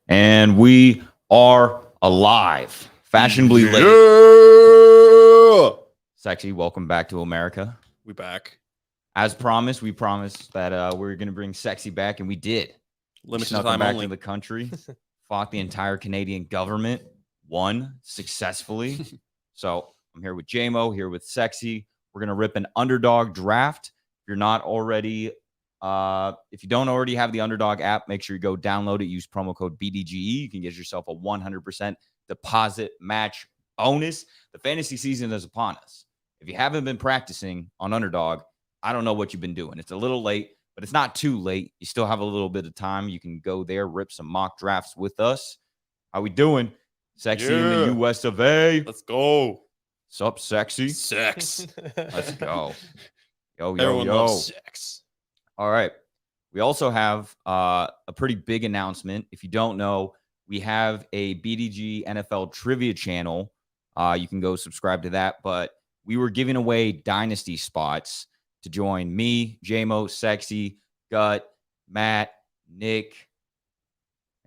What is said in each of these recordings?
And we are alive. Fashionably late. Sexy, welcome back to America. We back. As promised, we promised that we were going to bring Sexy back, and we did. Limited Snuck time him back only. to the country, fought the entire Canadian government, won successfully. So I'm here with JMO, here with Sexy. We're going to rip an underdog draft. If you're not already, if you don't already have the Underdog app, make sure you go download it. Use promo code BDGE. You can get yourself a 100% deposit match bonus. The fantasy season is upon us. If you haven't been practicing on Underdog, I don't know what you've been doing. It's a little late, but it's not too late. You still have a little bit of time. You can go there, rip some mock drafts with us. How we doing? Sexy in the US of A. Let's go. Sup, Sexy? Sex. Let's go. Yo, Everyone loves sex. All right. We also have a pretty big announcement. If you don't know, we have a BDGE NFL trivia channel. You can go subscribe to that. But we were giving away dynasty spots to join me, JMO, Sexy, Gut, Matt, Nick.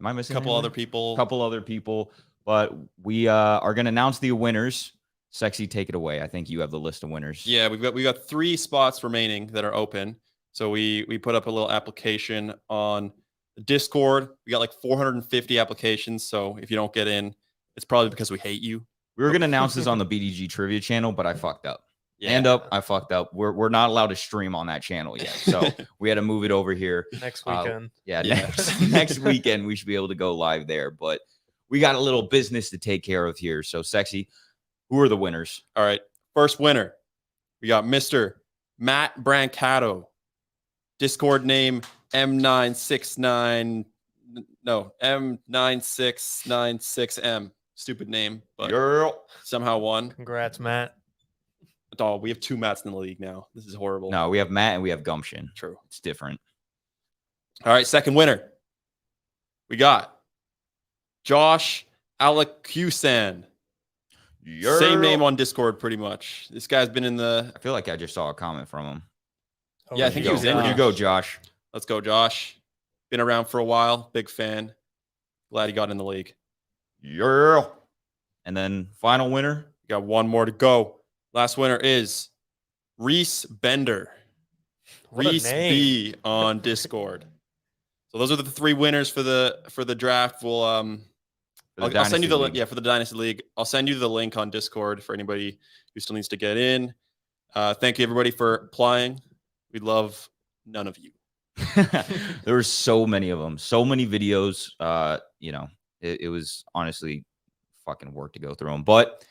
Am I missing A couple anyone? other people. A couple other people. But we are going to announce the winners. Sexy, take it away. I think you have the list of winners. Yeah, we got 3 spots remaining that are open. So we put up a little application on Discord. We got like 450 applications. So if you don't get in, it's probably because we hate you. We were going to announce this on the BDG trivia channel, but I fucked up. Yeah. I fucked up. We're not allowed to stream on that channel yet. So we had to move it over here. Next weekend. Yeah. Next weekend, we should be able to go live there. But we got a little business to take care of here. So, Sexy, who are the winners? All right. First winner. We got Mr. Matt Brancato. Discord name M969. No, M9696M. Stupid name, but Girl. somehow won. Congrats, Matt. Oh, we have 2 Matts in the league now. This is horrible. No, we have Matt and we have Gumption. True. It's different. All right, second winner. We got Josh Alacusan. Same name on Discord, pretty much. This guy's been in the... I feel like I just saw a comment from him. Oh, Yeah, I think he was in Where'd here. you go, Josh? Let's go, Josh. Been around for a while. Big fan. Glad he got in the league. Yeah. And then final winner. We got 1 more to go. Last winner is Reese Bender. What a Reese name. B on Discord. So those are the 3 winners for the draft. We'll I'll send you the link. Yeah, for the Dynasty League. I'll send you the link on Discord for anybody who still needs to get in. Thank you everybody for applying. We love none of you. There were so many of them, so many videos. It was honestly fucking work to go through them. But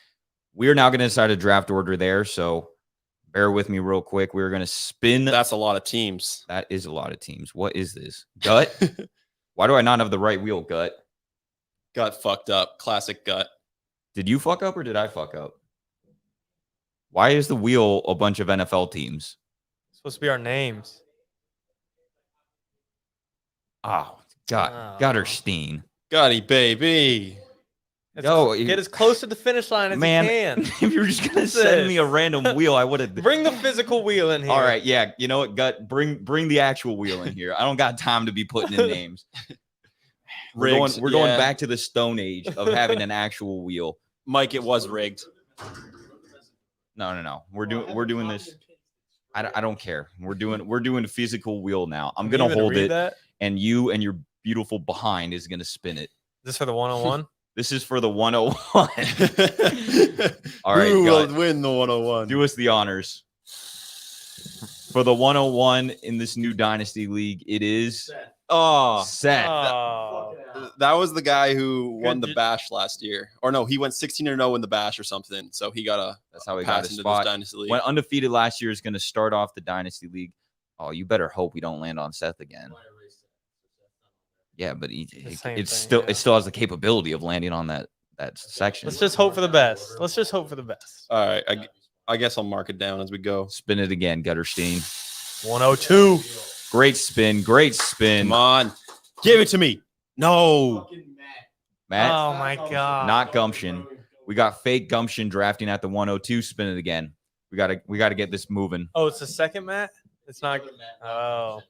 we are now going to decide a draft order there. So bear with me real quick. We're going to spin. That's a lot of teams. That is a lot of teams. What is this? Gut? Why do I not have the right wheel, Gut? Got fucked up. Classic Gut. Did you fuck up or did I fuck up? Why is the wheel a bunch of NFL teams? It's supposed to be our names. Oh, God. Gutterstein. Gutty, baby. Get as close to the finish line as Man, you can. if you were just going to send me a random wheel, I would have. Bring the physical wheel in here. All right, yeah. You know what, Gut? Bring the actual wheel in here. I don't got time to be putting in names. We're going back to the Stone Age of having an actual wheel. Mike, it was rigged. No. We're doing this. I don't care. We're doing a physical wheel now. I'm gonna hold it, and you and your beautiful behind is gonna spin it. Is this for the 101? This is for the 101. All right, who will Gut, win the 101? do us the honors. For the 101 in this new Dynasty League, it is Seth. Oh. That was the guy who won the Bash last year. Or no, he went 16-0 in the Bash or something. So he got That's how he got pass his into spot. this Dynasty League. Went undefeated last year, is going to start off the Dynasty League. Oh, you better hope we don't land on Seth again. Yeah, but it still has the capability of landing on that section. Let's just hope for the best. All right. I guess I'll mark it down as we go. Spin it again, Gutterstein. 102. Great spin. Come on. Give it to me. No. Matt. Oh, my God. Not Gumption. We got fake Gumption drafting at the 102. Spin it again. We gotta get this moving. Oh, it's the second Matt? It's not. Oh.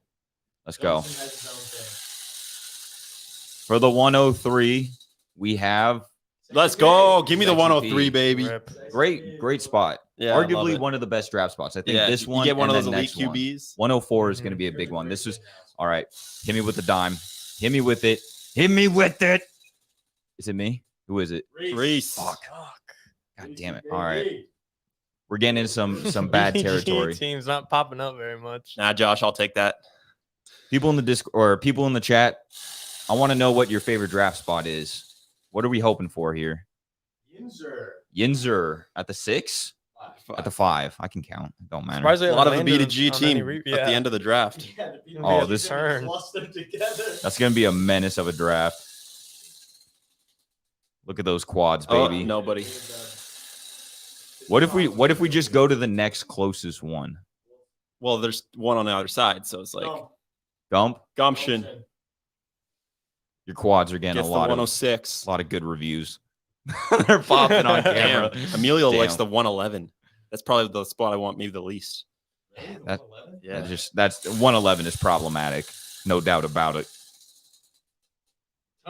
Let's go. For the 103, we have Let's go. Give me the Sexy 103, P. baby. Rip. great spot. Yeah, I love Arguably it. one of the best draft spots. I think Yeah, this you one get one and of those then elite next one. QBs. 104 is going to be a big one. This is all right. Hit me with the dime. Hit me with it. Hit me with it. Is it me? Who is it? Reese. Fuck. God damn it. All right. We're getting into some bad BDGE territory. Team's not popping up very much. Nah, Josh, I'll take that. People in the Discord or people in the chat, I want to know what your favorite draft spot is. What are we hoping for here? Yinzer at the 6? At the 5. I can count. It don't matter. Surprisingly, A lot of the Orlando BDG on any team re- at the yeah. end of the draft. Oh, this turn. That's going to be a menace of a draft. Look at those quads, baby. Oh, nobody. What if we just go to the next closest one? Well, there's one on the other side, so it's like Gump, gumption. your quads are getting Gets a the lot 106. of good reviews. They're popping on camera. Damn. Emilio likes Damn. the 111. That's probably the spot I want maybe the least. Yeah, that's 111 is problematic, no doubt about it.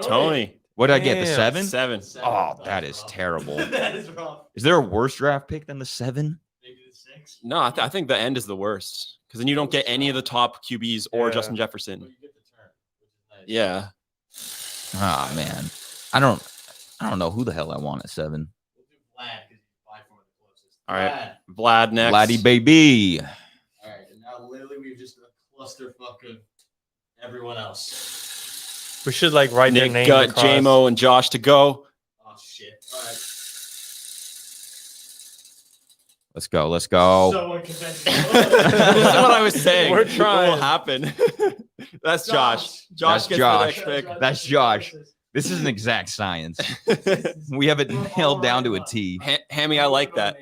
Tony. What did I get? The Damn. 7? 7. Oh, that is terrible. That is rough. Is there a worse draft pick than the 7? Maybe the 6. No, I think the end is the worst because then you don't get any of the top QBs or Yeah. Justin But Jefferson. you get the turn, which is nice. Yeah. Ah, man, I don't know who the hell I want at 7. We'll do Vlad because he's by far the closest. All right. Vlad. Vlad next. Laddie baby. All right, and now literally we've just a clusterfuck of everyone else. We should like write their Nick, names Gut, across. JMO, and Josh to go. Oh shit! All right. Let's go. Let's go. So unconventional. This is what I was saying. We're What trying. will happen? That's Josh. That's Josh gets Josh. the next pick. That's Josh. This is an exact science. We have it nailed down to a T. Hammy, I like that.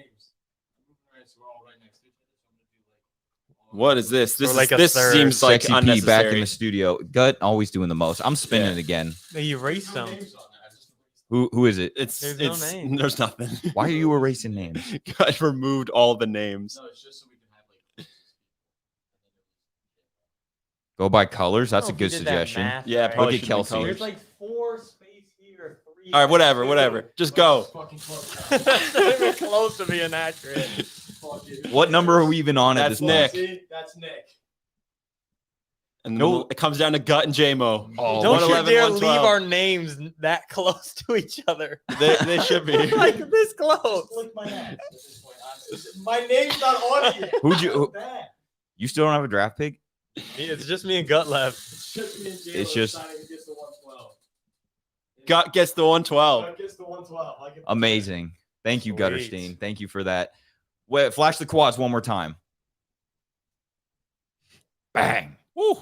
What is this? This, Or like a this third. seems like Sexy P back unnecessary. in the studio. Gut always doing the most. I'm spinning Yeah. it again. They erased them. Who is it? It's There's no it's name. there's nothing. Why are you erasing names? Guys removed all the names. No, it's just so we can have like. Go by colors. That's a I don't know good if he did that suggestion. math Yeah, right. probably Look at should've been Kelsey. colored. There's like 4 space here, 3. All right, whatever. Just go. Fucking close. That's not even close to being accurate. Fuck you. What number are we even on at That's this Nick. point? See, that's Nick. And No. it comes down to Gut and JMO. Oh, Don't you 111, dare leave 112. our names that close to each other. They should be. Like this close. Just lick my ass at this point. My name's not on here. Who'd you- So bad. You still don't have a draft pick? It's just me and Gut left. It's just me and Jalen It's just- deciding who gets the 112. Gut gets the 112. Gut gets the 112. I get the Amazing. Thank you, Sweet. Gutterstein. Thank you for that. Wait, flash the quads one more time. Bang. Woo.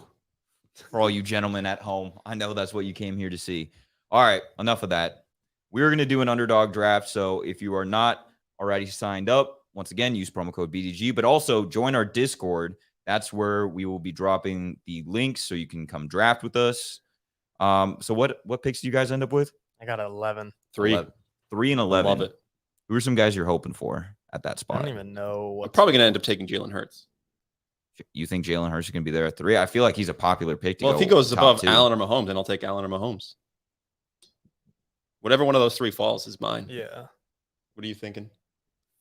For all you gentlemen at home. I know that's what you came here to see. All right, enough of that. We're going to do an underdog draft. So if you are not already signed up, once again, use promo code BDG, but also join our Discord. That's where we will be dropping the links so you can come draft with us. So what picks do you guys end up with? I got 11. 3. 3 and 11. Love it. Who are some guys you're hoping for at that I spot? don't even know I'm what. probably gonna end up taking Jalen Hurts. You think Jalen Hurts is going to be there at 3? I feel like he's a popular pick to Well, go if he goes top above 2. Allen or Mahomes, then I'll take Allen or Mahomes. Whatever one of those 3 falls is mine. Yeah. What are you thinking?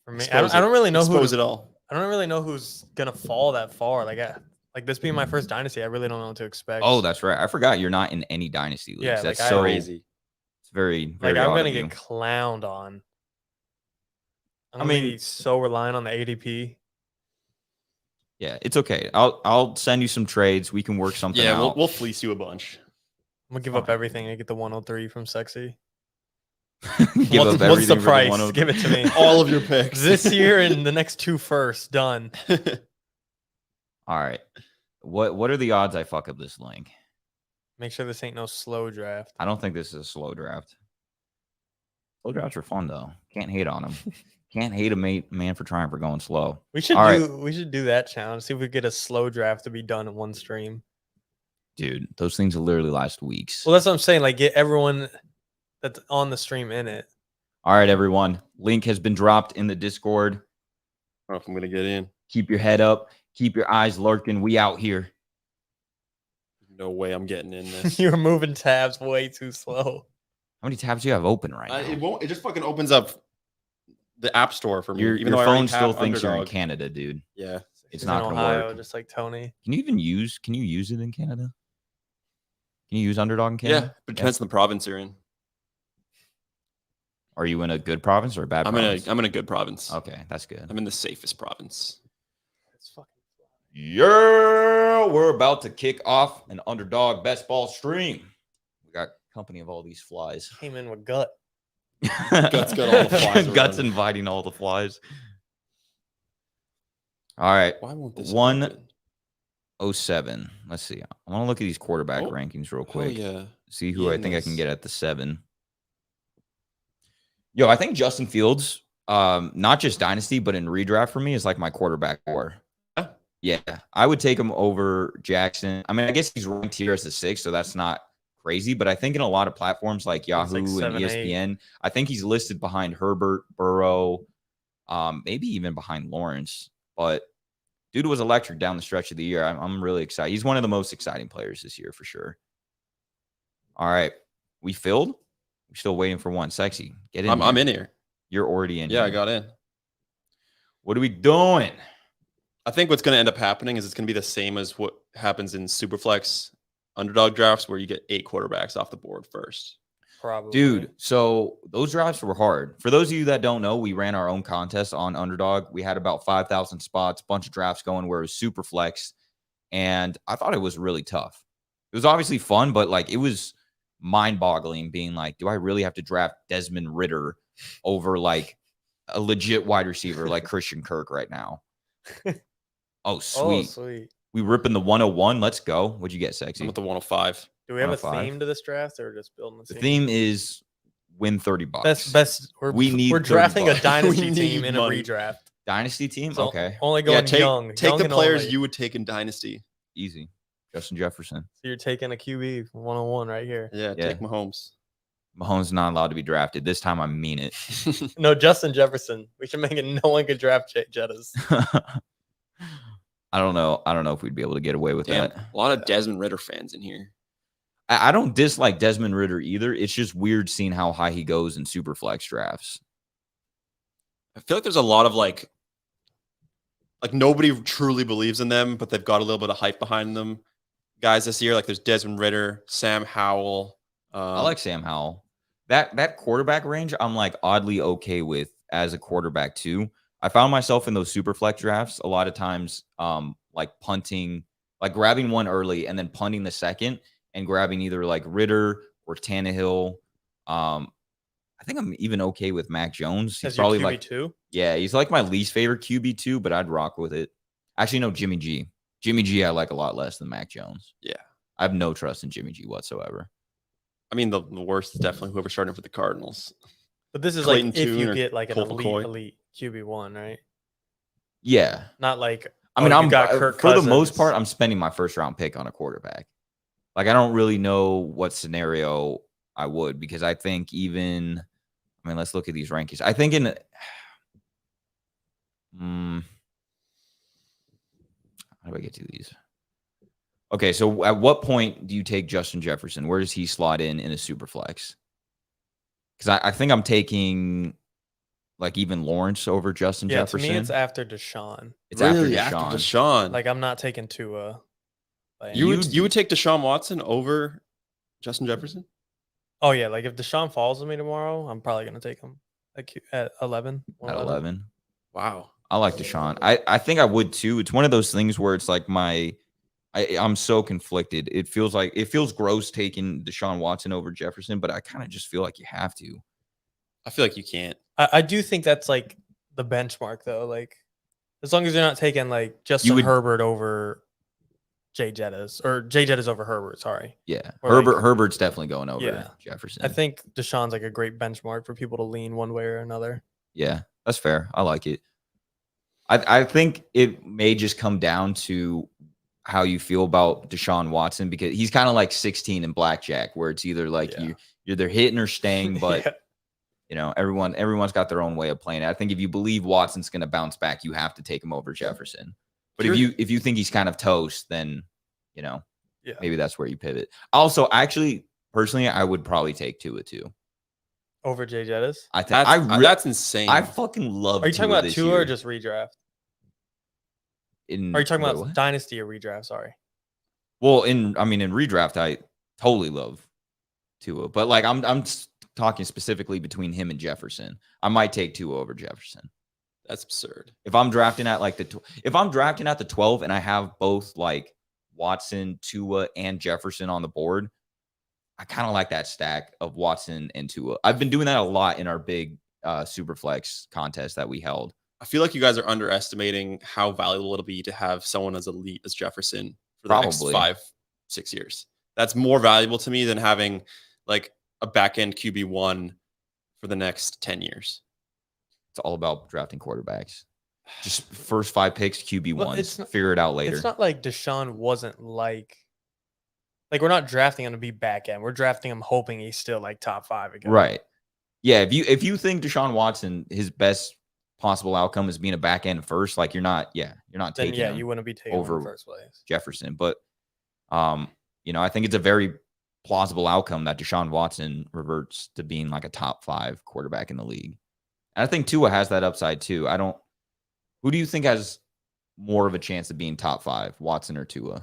For me, Expose I don't really know who. Expose it all. I don't really know who's gonna fall that far. Like this being my first dynasty, I really don't know what to expect. Oh, that's right. I forgot you're not in any dynasty leagues. Yeah, That's like, so Crazy. It's very, very like I'm odd gonna of you. get clowned on. I mean- be so reliant on the ADP. Yeah, it's okay. I'll send you some trades. We can work something Yeah, out. we'll fleece you a bunch. I'm gonna give up everything to get the 103 from Sexy. Give what's, up what's everything the for price? 103. Give it to me. All of your picks. This year and the next 2 first. Done. All right. What are the odds I fuck up this link? Make sure this ain't no slow draft. I don't think this is a slow draft. Slow drafts are fun though. Can't hate on them. Can't hate a man for trying for going slow. We should All right. we should do that challenge. See if we get a slow draft to be done in one stream. Dude, those things will literally last weeks. Well, that's what I'm saying. Like, get everyone that's on the stream in it. All right, everyone. Link has been dropped in the Discord. I don't know if I'm gonna get in. Keep your head up. Keep your eyes lurking. We out here. No way I'm getting in this. You're moving tabs way too slow. How many tabs do you have open right now? It won't. It just fucking opens up the app store for me. Your though I already phone still have thinks you're in Underdog. Canada, dude. Yeah. It's He's not in going to Ohio, work. just like Tony. Can you use it in Canada? Can you use Underdog in Yeah, Canada? but it depends on the province you're in. Are you in a good province or a bad province? I'm in a good province. Okay, that's good. I'm in the safest province. It's fucking Yeah, we're about to kick off an Underdog best ball stream. We got company of all these flies. came in with gut. Gut's got all the flies Gut's around. inviting all the flies. All right. Why won't this 107. Let's see. I want to look at these quarterback rankings real quick. yeah. See who I think I can Yes. get at the 7. Yo, I think Justin Fields, not just dynasty, but in redraft for me is like my quarterback 4. Yeah, I would take him over Jackson. I mean, I guess he's ranked here as the 6, so that's not crazy. But I think in a lot of platforms like Yahoo like 7, and ESPN, I think he's listed behind Herbert, Burrow, maybe even behind Lawrence. But dude was electric down the stretch of the year. I'm really excited. He's one of the most exciting players this year for sure. All right, we filled. We're still waiting for one. Sexy, get in. I'm in here. You're already in. Yeah, here. I got in. What are we doing? I think what's going to end up happening is it's going to be the same as what happens in Superflex Underdog drafts, where you get 8 quarterbacks off the board first. Probably. Dude, so those drafts were hard. For those of you that don't know, we ran our own contest on Underdog. We had about 5,000 spots, bunch of drafts going where it was super flex. And I thought it was really tough. It was obviously fun, but like it was mind-boggling being like, do I really have to draft Desmond Ridder over like a legit wide receiver like Christian Kirk right now? Oh, sweet. Oh, sweet. We ripping the 101. Let's go. What'd you get, Sexy? I'm with the 105. Do we have a 105. theme to this draft, or just building The theme is win $30. Best. We need We're 30 drafting a bucks. dynasty We team need in money. a redraft. Dynasty team? So Okay. Only going Take young. the young and players only. you would take in Dynasty. Easy. Justin Jefferson. So you're taking a QB 101 right here. Yeah, Yeah. take Mahomes. Mahomes not allowed to be drafted. This time I mean it. No, Justin Jefferson. We should make it no one could draft Jettas. I don't know. I don't know if we'd be able to get away with Damn, that. a lot of Desmond Ridder fans in here. I don't dislike Desmond Ridder either. It's just weird seeing how high he goes in super flex drafts. I feel like there's a lot of like nobody truly believes in them, but they've got a little bit of hype behind them. Guys this year, like there's Desmond Ridder, Sam Howell. I like Sam Howell. That quarterback range, I'm like oddly okay with as a quarterback too. I found myself in those super flex drafts a lot of times, like punting, like grabbing one early and then punting the second and grabbing either like Ridder or Tannehill. I think I'm even okay with Mac Jones. He's As your probably QB like, two. yeah, he's like my least favorite QB2, but I'd rock with it. Actually, no, Jimmy G. Jimmy G I like a lot less than Mac Jones. Yeah. I have no trust in Jimmy G whatsoever. I mean, the worst is definitely whoever's starting for the Cardinals. But this is Clayton like if Tune you or get like an Colt McCoy. elite QB1, right? Yeah. Not like I mean, you I'm got Kirk for the most Cousins. part, I'm spending my first round pick on a quarterback. Like, I don't really know what scenario I would, because I think even, I mean, let's look at these rankings. I think in, how do I get to these? Okay, so at what point do you take Justin Jefferson? Where does he slot in a super flex? Because I think I'm taking like even Lawrence over Justin Yeah, Jefferson. to me it's after Deshaun. It's after Really? Deshaun. Deshaun. Like I'm not taking Tua. you would take Deshaun Watson over Justin Jefferson? Oh yeah, like if Deshaun falls to me tomorrow, I'm probably gonna take him at 11. At 11. Wow. I like Deshaun. I think I would too. It's one of those things where it's like I'm so conflicted. It feels gross taking Deshaun Watson over Jefferson, but I kind of just feel like you have to. I feel like you can't. I do think that's like the benchmark though. Like as long as you're not taking like Justin would- Herbert over Jay Jettas or Jay Jettas over Herbert. Sorry. Yeah. Or like- Herbert's definitely going over Yeah. Jefferson. I think Deshaun's like a great benchmark for people to lean one way or another. Yeah, that's fair. I like it. I think it may just come down to how you feel about Deshaun Watson, because he's kind of like 16 in blackjack, where it's either like Yeah. you're either hitting or staying, but Yeah. you know, everyone's got their own way of playing it. I think if you believe Watson's going to bounce back, you have to take him over Jefferson. But if you think he's kind of toast, then you know, Yeah. maybe that's where you pivot. Also, actually, personally, I would probably take Tua too. Over Jay Jettis. I think That's insane. I fucking love. Are you talking Tua about this Tua year. or just redraft? In Are you talking wait, about what? dynasty or redraft? Sorry. Well, in redraft, I totally love Tua, but like I'm talking specifically between him and Jefferson. I might take Tua over Jefferson. That's absurd. If I'm drafting at like if I'm drafting at the 12 and I have both like Watson, Tua, and Jefferson on the board, I kind of like that stack of Watson and Tua. I've been doing that a lot in our big Superflex contest that we held. I feel like you guys are underestimating how valuable it'll be to have someone as elite as Jefferson for the next Probably 5-6 years. That's more valuable to me than having like a back end QB1 for the next 10 years. It's all about drafting quarterbacks. Just first 5 picks, QB1s. Figure it out later. It's not like Deshaun wasn't like we're not drafting him to be back end. We're drafting him hoping he's still like top 5 again. Right. Yeah. If you think Deshaun Watson, his best possible outcome is being a back end first, like you're not taking him you wouldn't be taking over him in the first place. Jefferson. But I think it's a very plausible outcome that Deshaun Watson reverts to being like a top 5 quarterback in the league. And I think Tua has that upside too. Who do you think has more of a chance of being top 5, Watson or Tua?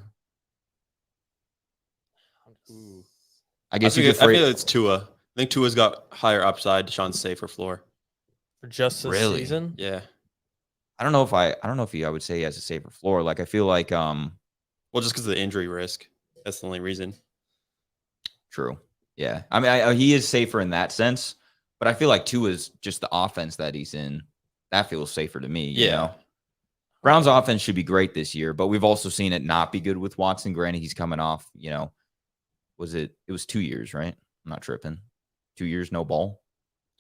I guess I feel it's Tua. I think Tua's got higher upside. Deshaun's safer floor. For just this season? Yeah. I don't know if I would say he has a safer floor. Like I feel like well, just because of the injury risk. That's the only reason. True. Yeah. I mean, he is safer in that sense, but I feel like Tua's just the offense that he's in. That feels safer to me. You know? Brown's offense should be great this year, but we've also seen it not be good with Watson. Granted, he's coming off, it was 2 years, right? I'm not tripping. 2 years, no ball.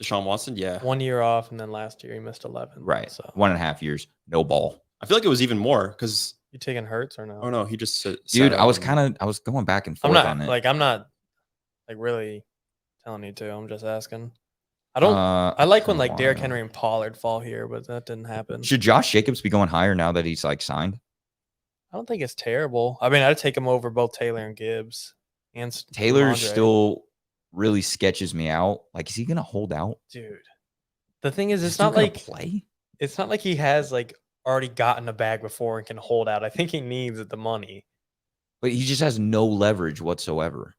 Deshaun Watson, yeah. 1 year off, and then last year he missed 11. Right. So 1.5 years, no ball. I feel like it was even more because you taking Hurts or no? Oh no, he just dude. I was going back and forth on it. I'm not really telling you to. I'm just asking. I like when like Derrick Henry and Pollard fall here, but that didn't happen. Should Josh Jacobs be going higher now that he's like signed? I don't think it's terrible. I mean, I'd take him over both Taylor and Gibbs. And Taylor still really sketches me out. Like, is he gonna hold out? Dude, the thing is, it's not like play. It's not like he has like already gotten a bag before and can hold out. I think he needs the money. But he just has no leverage whatsoever.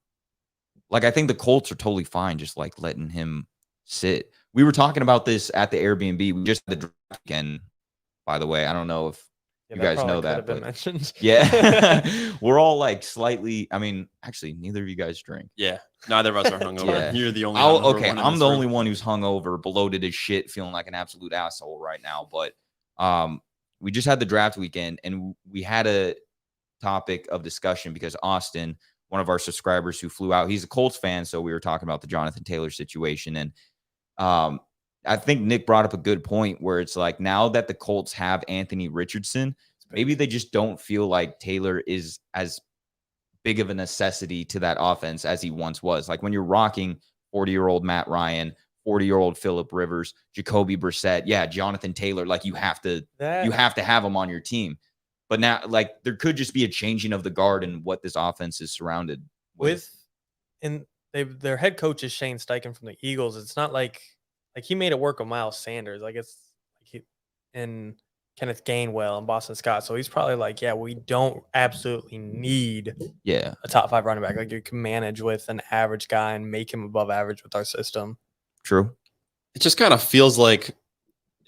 Like, I think the Colts are totally fine just like letting him sit. We were talking about this at the Airbnb. We just had the draft again, by the way. I don't know if you guys know that. Been mentioned. Yeah. We're all like slightly, I mean, actually, neither of you guys drink. Yeah. Neither of us are hungover. Yeah. You're the only one. Okay. I'm the only one who's hungover, bloated as shit, feeling like an absolute asshole right now. But we just had the draft weekend and we had a topic of discussion because Austin, one of our subscribers who flew out, he's a Colts fan. So we were talking about the Jonathan Taylor situation. And I think Nick brought up a good point where it's like now that the Colts have Anthony Richardson, maybe they just don't feel like Taylor is as big of a necessity to that offense as he once was. Like when you're rocking 40-year-old Matt Ryan, 40-year-old Phillip Rivers, Jacoby Brissett, Jonathan Taylor, like you have to have him on your team. But now, like there could just be a changing of the guard and what this offense is surrounded with. And their head coach is Shane Steichen from the Eagles. It's not like he made it work with Miles Sanders. Like it's like and Kenneth Gainwell and Boston Scott. So he's probably like, we don't absolutely need a top 5 running back. Like you can manage with an average guy and make him above average with our system. True. It just kind of feels like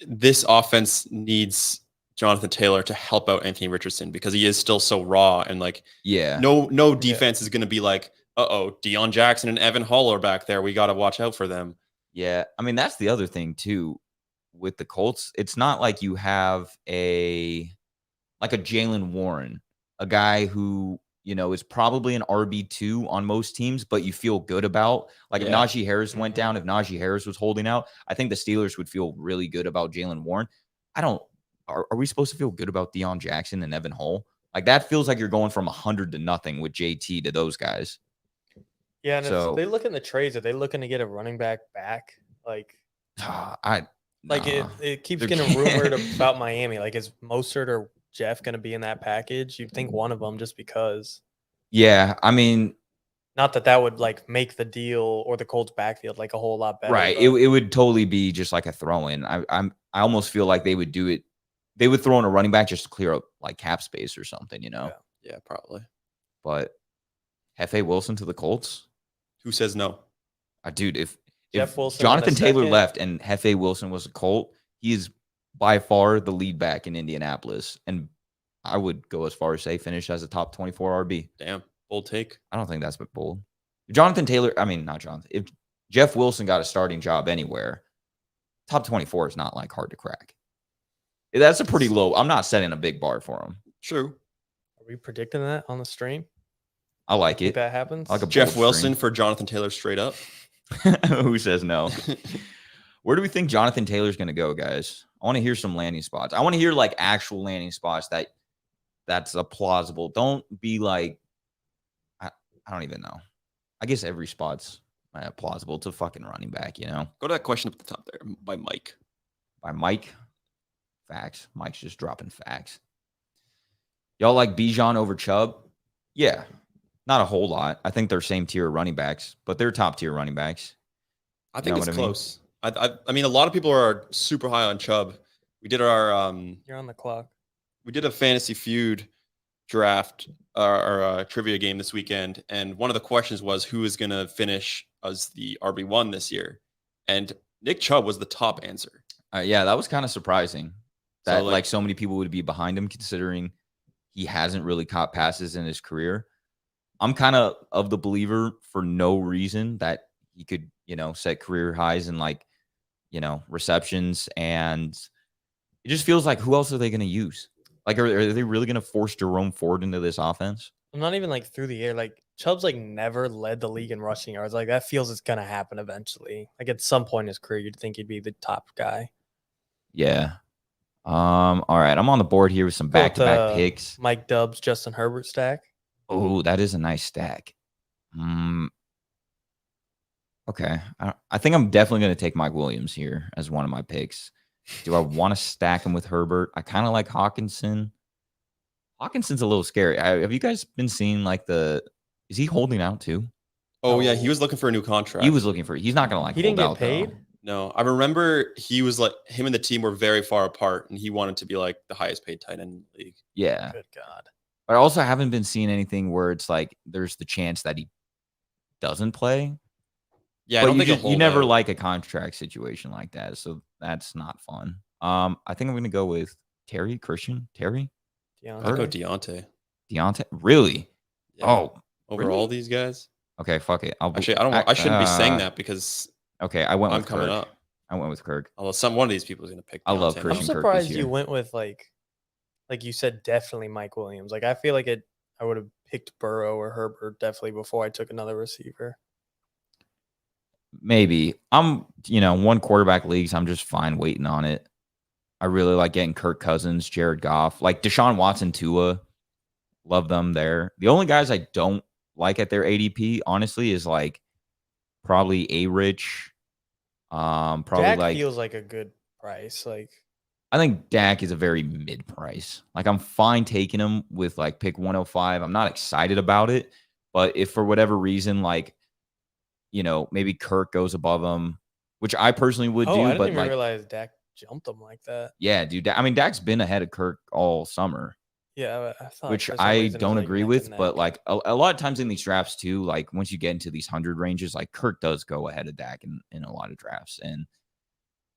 this offense needs Jonathan Taylor to help out Anthony Richardson because he is still so raw and like no defense is going to be like, Deion Jackson and Evan Hall are back there. We got to watch out for them. Yeah. I mean, that's the other thing too with the Colts. It's not like you have a Jalen Warren, a guy who, is probably an RB2 on most teams, but you feel good about. Like if Najee Harris went down, if Najee Harris was holding out, I think the Steelers would feel really good about Jalen Warren. Are we supposed to feel good about Deion Jackson and Evan Hull? Like that feels like you're going from 100 to nothing with JT to those guys. Yeah, and if they look in the trades, are they looking to get a running back? Like, it keeps getting rumored about Miami. Like, is Mostert or Jeff going to be in that package? You'd think one of them just because. Yeah, I mean, not that would like make the deal or the Colts backfield like a whole lot better. right. It would totally be just like a throw in. I almost feel like they would do it. They would throw in a running back just to clear up like cap space or something, Yeah, probably. But Hefe Wilson to the Colts? Who says no? Dude, if Jeff Wilson Jonathan Taylor second. left and Hefe Wilson was a Colt, he is by far the lead back in Indianapolis. And I would go as far as say finish as a top 24 RB. Damn, bold take. I don't think that's bold. Jonathan Taylor, I mean, not Jonathan. If Jeff Wilson got a starting job anywhere, top 24 is not like hard to crack. That's a pretty low. I'm not setting a big bar for him. True. Are we predicting that on the stream? I like Think it. that happens. I like a Jeff bold Wilson stream. for Jonathan Taylor straight up. Who says no? Where do we think Jonathan Taylor's going to go, guys? I want to hear some landing spots. I want to hear like actual landing spots that's a plausible. Don't be like, I don't even know. I guess every spot's plausible to fucking running back, Go to that question up at the top there by Mike. By Mike. Facts. Mike's just dropping facts. Y'all like Bijan over Chubb? Yeah. Not a whole lot. I think they're same tier running backs, but they're top tier running backs. I think it's close. I mean, a lot of people are super high on Chubb. We did our You're on the clock. We did a fantasy feud draft or trivia game this weekend, and one of the questions was who is going to finish as the RB1 this year, and Nick Chubb was the top answer. Yeah, that was kind of surprising that So, so many people would be behind him, considering he hasn't really caught passes in his career. I'm kind of the believer for no reason that he could, set career highs in receptions, and it just feels like who else are they going to use? Like, are they really going to force Jerome Ford into this offense? I'm not even through the air. Chubb's never led the league in rushing yards. That feels it's gonna happen eventually. At some point in his career, you'd think he'd be the top guy. Yeah. All right. I'm on the board here with some back-to-back picks. Mike Dubs, Justin Herbert stack. Oh, that is a nice stack. Okay. I think I'm definitely going to take Mike Williams here as one of my picks. Do I want to stack him with Herbert? I kind of like Hawkinson. Hawkinson's a little scary. Have you guys been seeing is he holding out too? Oh, yeah. He was looking for a new contract. He's not going to He didn't hold get out, paid? though. No, I remember he was him and the team were very far apart, and he wanted to be the highest paid tight end in the league. Yeah. Good God. But I also haven't been seeing anything where it's there's the chance that he doesn't play. Yeah, but I don't think you never like a contract situation like that, so that's not fun. I think I'm going to go with Christian Terry. Deontay. I'll go Deontay. Really? Yeah. Oh, over really? all these guys. Okay, fuck it. Actually, I shouldn't be saying that because okay, I went I'm with coming Kirk. up. I went with Kirk. Although one of these people is going to pick. I love Deontay. Christian I'm Kirk surprised this you year. went with like you said, definitely Mike Williams. I feel like I would have picked Burrow or Herbert definitely before I took another receiver. Maybe I'm, one quarterback leagues. I'm just fine waiting on it. I really like getting Kirk Cousins, Jared Goff, Deshaun Watson, Tua. Love them there. The only guys I don't like at their ADP, honestly, is probably A-Rich. Probably Dak feels like a good price. I think Dak is a very mid price. I'm fine taking him with pick 105. I'm not excited about it, but if for whatever reason, maybe Kirk goes above him, which I personally would do. I didn't but even realize Dak jumped him like that. Yeah, dude. I mean, Dak's been ahead of Kirk all summer. Yeah, I thought which for some I reason don't it was, agree neck with. and But neck. a lot of times in these drafts too, once you get into these 100 ranges, Kirk does go ahead of Dak in a lot of drafts. And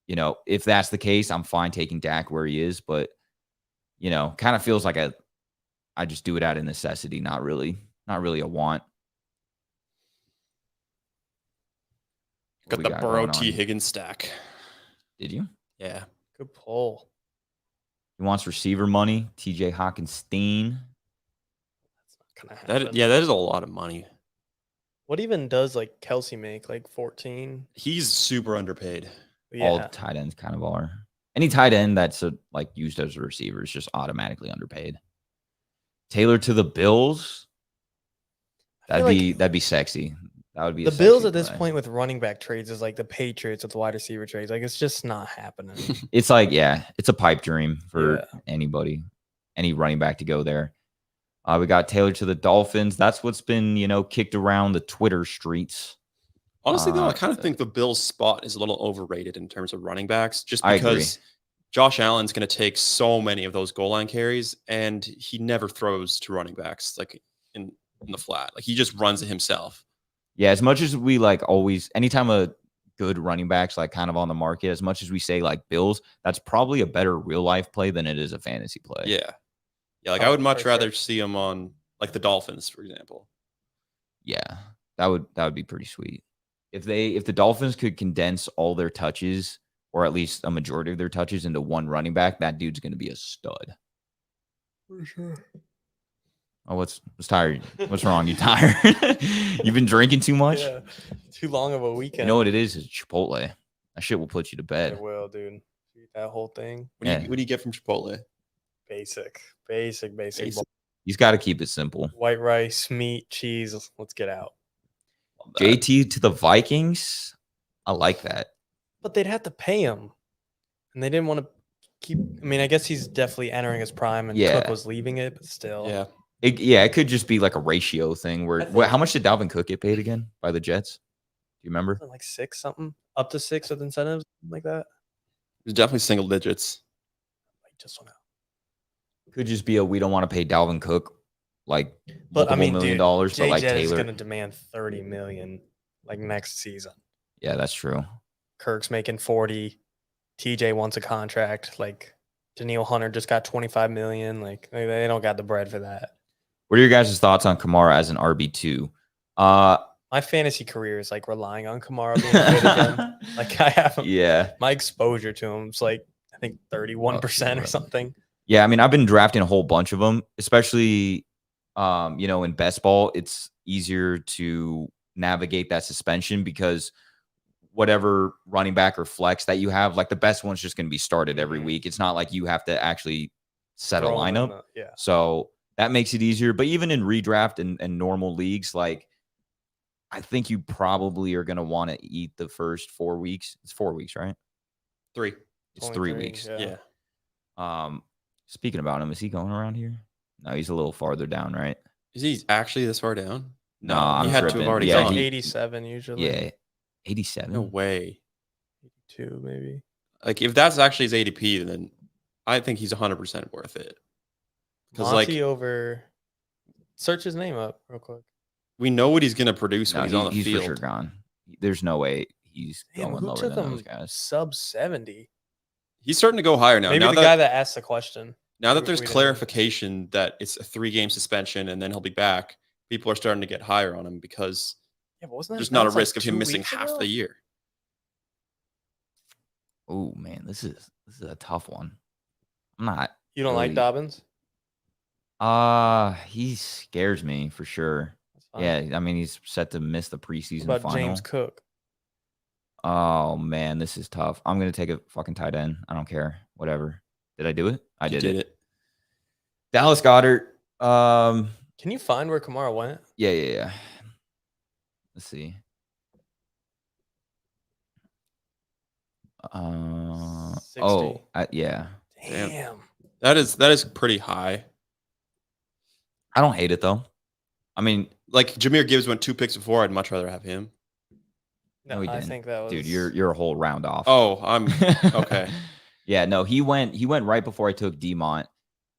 if that's the case, I'm fine taking Dak where he is. But kind of feels like I just do it out of necessity, not really a want. Got the Burrow T. Higgins stack. Did you? Yeah. Good pull. He wants receiver money. TJ Hawkinstein. That's not gonna happen. That is a lot of money. What even does Kelsey make? 14? He's super underpaid. Yeah. All tight ends kind of are. Any tight end that's used as a receiver is just automatically underpaid. Taylor to the Bills. That'd be sexy. That would be the a Bills sexy at this play. point with running back trades is the Patriots with the wide receiver trades. It's just not happening. It's it's a pipe dream for anybody, any running back to go there. We got Taylor to the Dolphins. That's what's been, kicked around the Twitter streets. Honestly, though, I kind of think the Bills' spot is a little overrated in terms of running backs, just I agree. because Josh Allen's going to take so many of those goal line carries, and he never throws to running backs like in the flat. Like he just runs it himself. Yeah, as much as we always, anytime a good running back's kind of on the market, as much as we say Bills, that's probably a better real life play than it is a fantasy play. Yeah. Yeah, I would much rather see him on the Dolphins, for example. Yeah, that would be pretty sweet. If the Dolphins could condense all their touches, or at least a majority of their touches, into one running back, that dude's going to be a stud. For sure. Oh, what's tired? What's wrong? You tired? You've been drinking too much? Yeah, too long of a weekend. You know what it is? It's Chipotle. That shit will put you to bed. It will, dude. Eat that whole thing. What do you get from Chipotle? Basic. He's got to keep it simple. White rice, meat, cheese. Let's get out. JT to the Vikings. I like that. But they'd have to pay him. And they didn't want to keep. I mean, I guess he's definitely entering his prime and Cook was leaving it, but still. Yeah. It could just be like a ratio thing where how much did Dalvin Cook get paid again by the Jets? Do you remember? Like 6 something, up to 6 with incentives, like that. It was definitely single digits. I just don't know. Could just be we don't want to pay Dalvin Cook but I mean, $1 million, but Taylor is going to demand $30 million next season. Yeah, that's true. Kirk's making 40. TJ wants a contract. Daniil Hunter just got $25 million. They don't got the bread for that. What are your guys' thoughts on Kamara as an RB2? My fantasy career is relying on Kamara being good again. I have my exposure to him is I think 31% or something. Yeah, I mean, I've been drafting a whole bunch of them, especially in best ball. It's easier to navigate that suspension because whatever running back or flex that you have, the best one's just going to be started every week. It's not like you have to actually set a lineup. So that makes it easier. But even in redraft and normal leagues, I think you probably are going to want to eat the first 4 weeks. It's 4 weeks, right? 3. It's 3 weeks. Yeah. Speaking about him, is he going around here? No, he's a little farther down, right? Is he actually this far down? No, I'm he had tripping. to have already He's gone. 87 usually. Yeah, 87. No way. 82 maybe. If that's actually his ADP, then I think he's 100% worth it. Because over. Search his name up real quick. We know what he's going to produce when he's on the he's field. For sure gone. There's no way he's going lower than those guys. Sub 70. He's starting to go higher now. Maybe the guy that asked the question. Now that there's clarification that it's a 3-game suspension and then he'll be back, people are starting to get higher on him because there's not a risk of him missing half the year. Oh man, this is a tough one. I'm not. You don't like Dobbins? He scares me for sure. Yeah, I mean he's set to miss the preseason what about final. James Cook? Oh man, this is tough. I'm gonna take a fucking tight end. I don't care. Whatever. Did I do it? I did it. Dallas Goedert. Can you find where Kamara went? Yeah. Let's see. Yeah. Damn. That is pretty high. I don't hate it though. I mean, Jahmyr Gibbs went 2 picks before. I'd much rather have him. No, he didn't. I think that was. Dude, you're a whole round off. Oh, I'm okay. Yeah, no, he went right before I took Demont,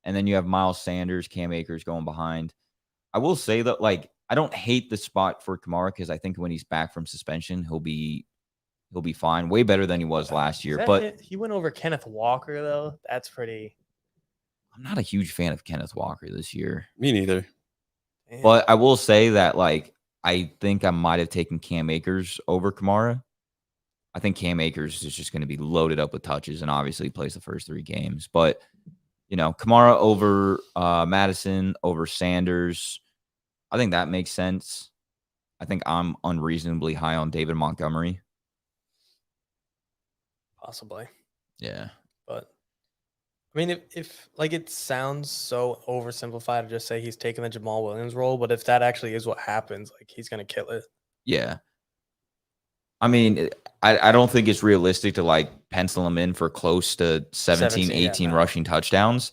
and then you have Miles Sanders, Cam Akers going behind. I will say that I don't hate the spot for Kamara because I think when he's back from suspension, he'll be fine, way better than he was last year. But he went over Kenneth Walker though. That's pretty. I'm not a huge fan of Kenneth Walker this year. Me neither. Damn. But I will say that I think I might have taken Cam Akers over Kamara. I think Cam Akers is just going to be loaded up with touches and obviously plays the first 3 games. But, Kamara over Madison, over Sanders, I think that makes sense. I think I'm unreasonably high on David Montgomery. Possibly. Yeah. But, I mean, if it sounds so oversimplified to just say he's taking the Jamal Williams role, but if that actually is what happens, he's going to kill it. Yeah. I mean, I don't think it's realistic to pencil him in for close to 17 18 rushing touchdowns.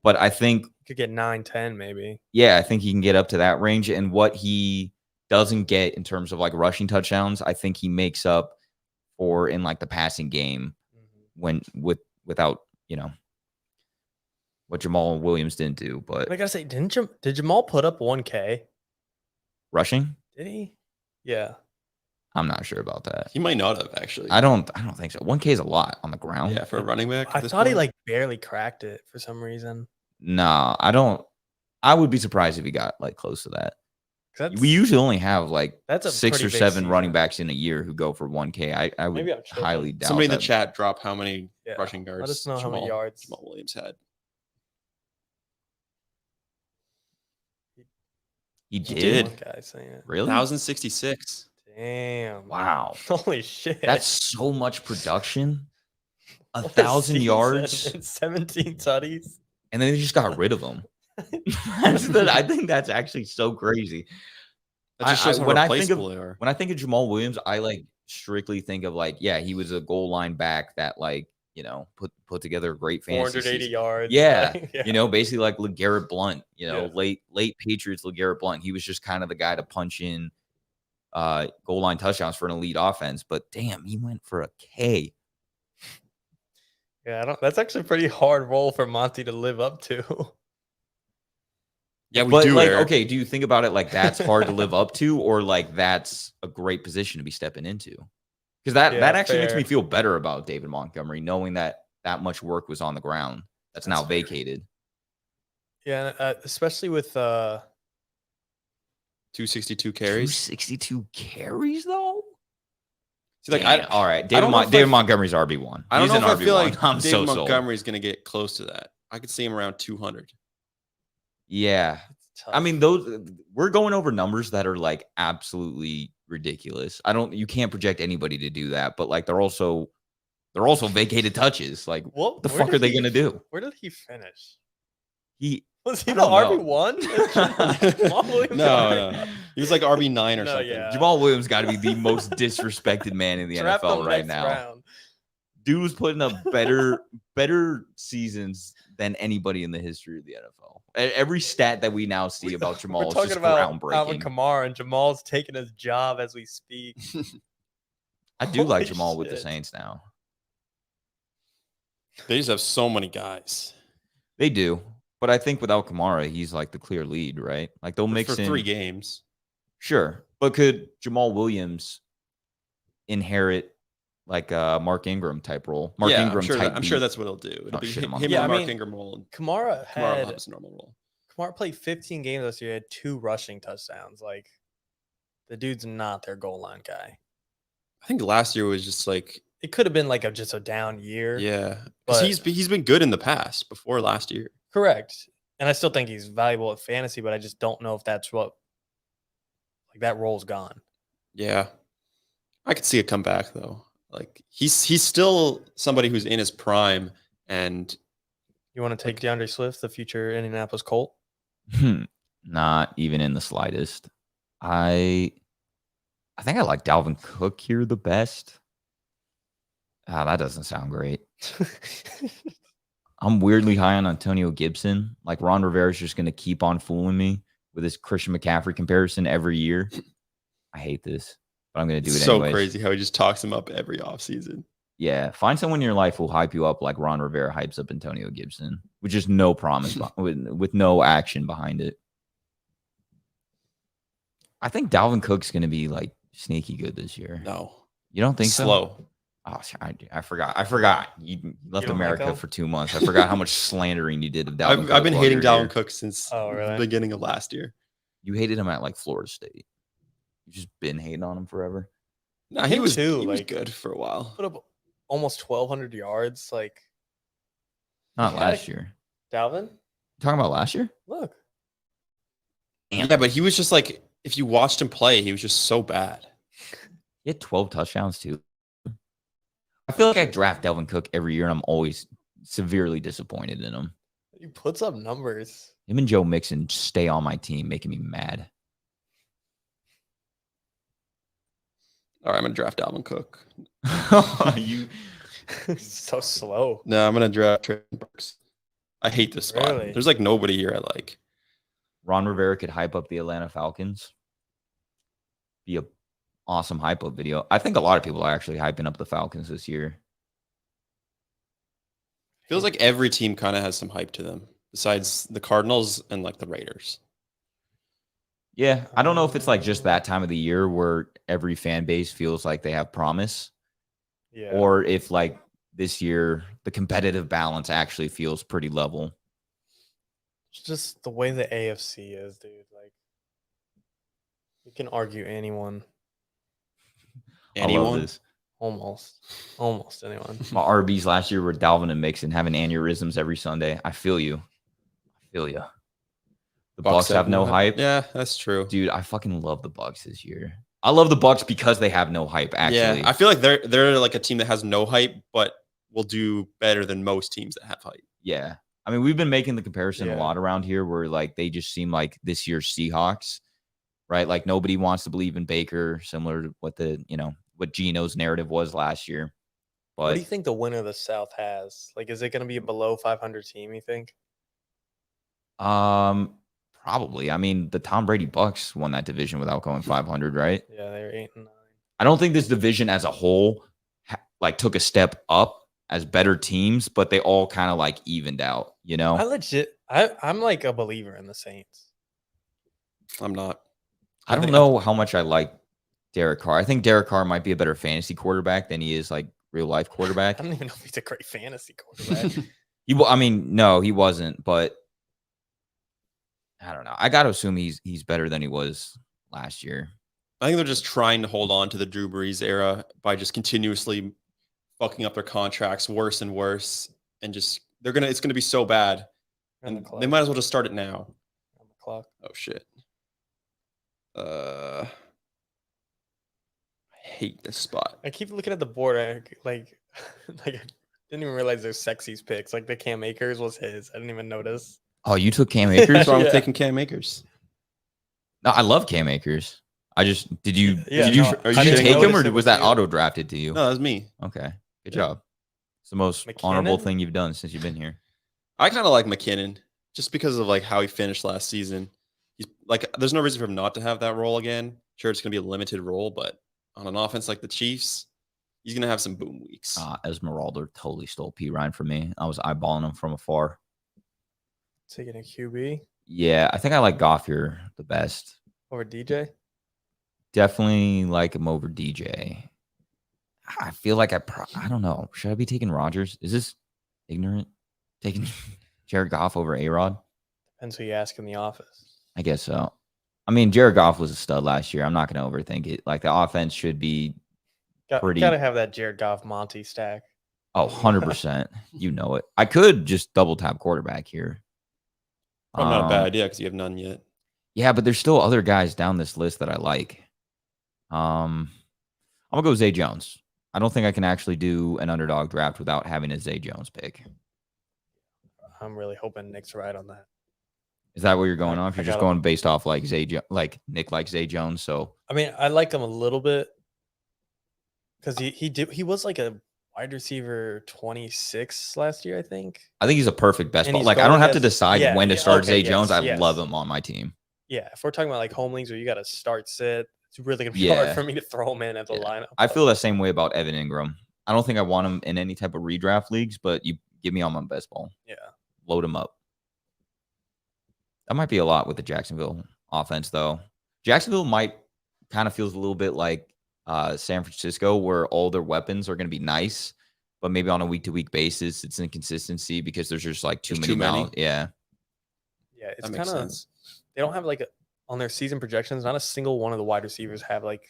But I think could get 9, 10 maybe. Yeah, I think he can get up to that range. And what he doesn't get in terms of like rushing touchdowns, I think he makes up for in like the passing game without, what Jamal Williams didn't do. But I gotta say, did Jamal put up 1K rushing? Did he? Yeah. I'm not sure about that. He might not have actually. I don't think so. 1K is a lot on the ground. Yeah, for a running back. I thought he like barely cracked it for some reason. Nah, I don't. I would be surprised if he got like close to that. We usually only have like that's 6 or 7 running backs in a year who go for 1K. I would highly doubt. Somebody in the chat drop how many rushing yards. Let us know how many yards Jamal Williams had. He did. One guy saying it. Really? 1,066. Damn. Wow. Holy shit. That's so much production. 1,000 yards and 17 tutties. And then they just got rid of him. I think that's actually so crazy. That just shows how replaceable they are. When I think of Jamal Williams, I like strictly think of like, yeah, he was a goal line back that like, put together a great fantasy 480 season. yards. Yeah. Basically like LeGarrette Blount, late Patriots LeGarrette Blount. He was just kind of the guy to punch in goal line touchdowns for an elite offense. But damn, he went for a K. Yeah, that's actually a pretty hard role for Monty to live up to. Yeah, we do. Like, okay, do you think about it like that's hard to live up to, or like that's a great position to be stepping into? Because that actually makes me feel better about David Montgomery, knowing that much work was on the ground that's now vacated. Yeah, especially with 262 carries. 262 carries though. See, like, all right, David Montgomery's RB1. I don't know if I feel like David Montgomery's going to get close to that. I could see him around 200. Yeah. I mean, we're going over numbers that are like absolutely ridiculous. You can't project anybody to do that, but like they're also vacated touches. Like what the fuck are they going to do? Where did he finish? Was he the RB1? No. He was like RB9 or something. Yeah. Jamal Williams got to be the most disrespected man in the NFL right now. Round. Dude was putting up better seasons than anybody in the history of the NFL. Every stat that we now see about Jamal is just groundbreaking. Alvin Kamara, and Jamal's taking his job as we speak. I do like Jamal with the Saints now. They just have so many guys. They do. But I think without Kamara, he's like the clear lead, right? Like they'll mix in 3 games. Sure. But could Jamal Williams inherit like a Mark Ingram type role? I'm sure that's what he'll do. It'll be him and Mark Ingram role. Kamara will have his normal role. Kamara played 15 games this year, had 2 rushing touchdowns. Like the dude's not their goal line guy. I think last year was just like it could have been like just a down year. Yeah. Because he's been good in the past before last year. Correct. And I still think he's valuable at fantasy, but I just don't know if that's what that role's gone. Yeah. I could see it come back though. Like he's still somebody who's in his prime. And you want to take DeAndre Swift, the future Indianapolis Colt? Not even in the slightest. I think I like Dalvin Cook here the best. That doesn't sound great. I'm weirdly high on Antonio Gibson. Like Ron Rivera's just going to keep on fooling me with his Christian McCaffrey comparison every year. I hate this, but I'm going to do it anyway. So crazy how he just talks him up every offseason. Yeah. Find someone in your life who'll hype you up like Ron Rivera hypes up Antonio Gibson with just no promise, with no action behind it. I think Dalvin Cook's going to be like sneaky good this year. No. You don't think so? Slow. Oh, I forgot. You left America for 2 months. I forgot how much slandering you did of Dalvin Cook. I've been hating Dalvin Cook since the beginning of last year. You hated him at like Florida State. You've just been hating on him forever. No, he was good for a while. Put up almost 1,200 yards. Like not last year. Dalvin? You talking about last year? Look. Damn. Yeah, but he was just like, if you watched him play, he was just so bad. He had 12 touchdowns too. I feel like I draft Dalvin Cook every year, and I'm always severely disappointed in him. He puts up numbers. Him and Joe Mixon stay on my team, making me mad. All right, I'm going to draft Dalvin Cook. You so slow. No, I'm going to draft Traylon Burks. I hate this spot. Really? There's like nobody here I like. Ron Rivera could hype up the Atlanta Falcons. Be a awesome hype up video. I think a lot of people are actually hyping up the Falcons this year. Feels like every team kind of has some hype to them, besides the Cardinals and like the Raiders. Yeah, I don't know if it's like just that time of the year where every fan base feels like they have promise, Yeah. or if like this year the competitive balance actually feels pretty level. It's just the way the AFC is, dude. Like, you can argue anyone, I love Anyone? this. almost anyone. My RBs last year were Dalvin and Mixon having aneurysms every Sunday. I feel you. The Bucks have no hype. Yeah, that's true. Dude, I fucking love the Bucks this year. I love the Bucks because they have no hype, actually. Yeah, I feel like they're like a team that has no hype, but will do better than most teams that have hype. Yeah. I mean, we've been making the comparison a Yeah. lot around here where like they just seem like this year's Seahawks, right? Like nobody wants to believe in Baker, similar to what what Geno's narrative was last year. What do But you think the winner of the South has? Like, is it going to be a below 500 team, you think? probably. I mean, the Tom Brady Bucks won that division without going 500, right? Yeah, they're 8 and 9. I don't think this division as a whole like took a step up as better teams, but they all kind of like evened out, I'm like a believer in the Saints. I'm not. I don't know how much I like Derek Carr. I think Derek Carr might be a better fantasy quarterback than he is like real life quarterback. I don't even know if he's a great fantasy quarterback. No, he wasn't, but I don't know. I got to assume he's better than he was last year. I think they're just trying to hold on to the Drew Brees era by just continuously fucking up their contracts worse and worse, and just it's gonna be so bad, and they might as well just start it now. On the clock. Oh shit. I hate this spot. I keep looking at the board. I didn't even realize there's Sexy's picks. Like the Cam Akers was his. I didn't even notice. Oh, you took Cam Akers? What's wrong Yeah. with taking Cam Akers? No, I love Cam Akers. Did you Yeah, take didn't him, notice or it was was that you. auto drafted to you? No, that was me. Okay, good Yeah. job. It's the most honorable McKinnon? thing you've done since you've been here. I kind of like McKinnon just because of like how he finished last season. He's like, there's no reason for him not to have that role again. Sure, it's gonna be a limited role, but on an offense like the Chiefs, he's gonna have some boom weeks. Esmeralda totally stole P. Ryan from me. I was eyeballing him from afar. Taking a QB Yeah, I think I like Goff here the best. over DJ. Definitely like him over DJ. I feel like I don't know. Should I be taking Rodgers? Is this ignorant? Taking Jared Goff over A-Rod? Depends who you ask in the office. I guess so. I mean, Jared Goff was a stud last year. I'm not going to overthink it. Like the offense should be pretty. Gotta have that Jared Goff Monty stack. 100%. You know it. I could just double tap quarterback here. Probably not a bad idea because you have none yet. Yeah, but there's still other guys down this list that I like. I'm gonna go Zay Jones. I don't think I can actually do an underdog draft without having a Zay Jones pick. I'm really hoping Nick's right on that. Is that what you're going off? I You're just got him. going based off like like Nick likes Zay Jones. So I mean, I like him a little bit because he was like a wide receiver 26 last year, I think. I think he's a perfect best And ball. he's Like I don't going have to as- decide yeah, when to yeah, start okay, Zay Jones. I yes. love him on my team. Yeah, if we're talking about like home leagues where you got to start sit, it's really gonna be Yeah. hard for me to throw him in at the Yeah. lineup. I feel the same way about Evan Ingram. I don't think I want him in any type of redraft leagues, but you give me on my best ball. Yeah. Load him up. That might be a lot with the Jacksonville offense, though. Jacksonville might kind of feels a little bit like San Francisco, where all their weapons are going to be nice, but maybe on a week-to-week basis, it's inconsistency because there's just like too There's many too many. mouths. Yeah. Yeah, it's That kind makes of sense. they don't have like on their season projections. Not a single one of the wide receivers have like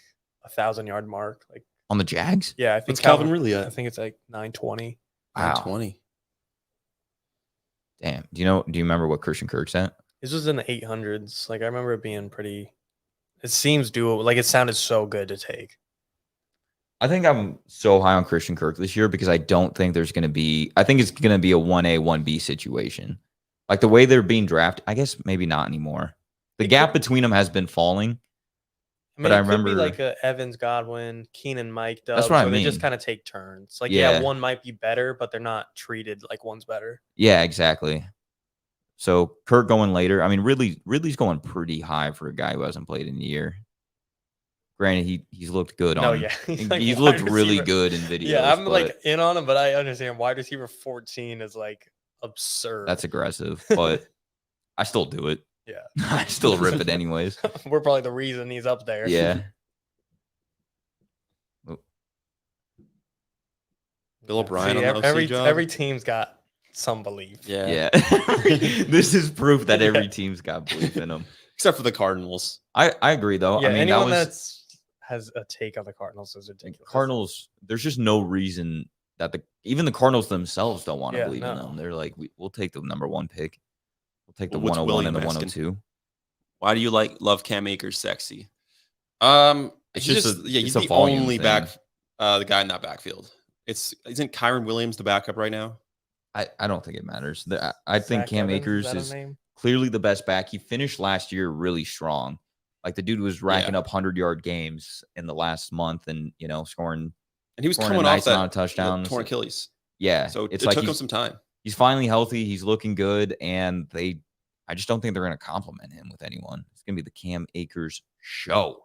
1,000-yard mark. Like, On the Jags? yeah, I think What's Calvin Ridley I at? think it's like 920. Wow. 20. Damn. Do you remember what Christian Kirk's at? This was in the 800s. Like I remember it being pretty. It seems doable. Like it sounded so good to take. I think I'm so high on Christian Kirk this year because I don't think there's going to be – I think it's going to be a 1A, 1B situation. Like the way they're being drafted, I guess maybe not anymore. The It gap could- between them has been falling. I But mean, I it could be remember- like a Evans, Godwin, Keenan, Mike. Dubs, That's what I where they just mean. kind of take turns. Like Yeah. yeah, one might be better, but they're not treated like one's better. Yeah, exactly. So Kirk going later. I mean, Ridley's going pretty high for a guy who hasn't played in a year. Granted, he's looked good No, on. yeah. He's looked really good in videos. Yeah, I'm but like in on him, but I understand wide receiver 14 is like absurd. that's aggressive, but I still do it. Yeah. I still rip it anyways. We're probably the reason he's up there. Yeah. Bill O'Brien See, on the OC job. every team's got some belief. Yeah. This is proof that every team's got belief in them. Except for the Cardinals. I agree though. Yeah, I mean, anyone has a take on the Cardinals is ridiculous. Cardinals, there's just no reason that even the Cardinals themselves don't want to believe in no. them. They're like, we'll take the number 1 pick. We'll take the What's 101 William and the asking? 102. Why do you love Cam Akers sexy? It's he's just he's a the volume only thing. the guy in that backfield. Isn't Kyron Williams the backup right now? I don't think it matters. I think Zach Cam Evans, Akers that a is name? clearly the best back. He finished last year really strong. Like the dude was racking up 100-yard games in the last month, and scoring. And he was scoring coming a nice off that amount of touchdowns. torn Achilles. Yeah, So it's it like took him some time. he's finally healthy. He's looking good, and I just don't think they're going to compliment him with anyone. It's going to be the Cam Akers show.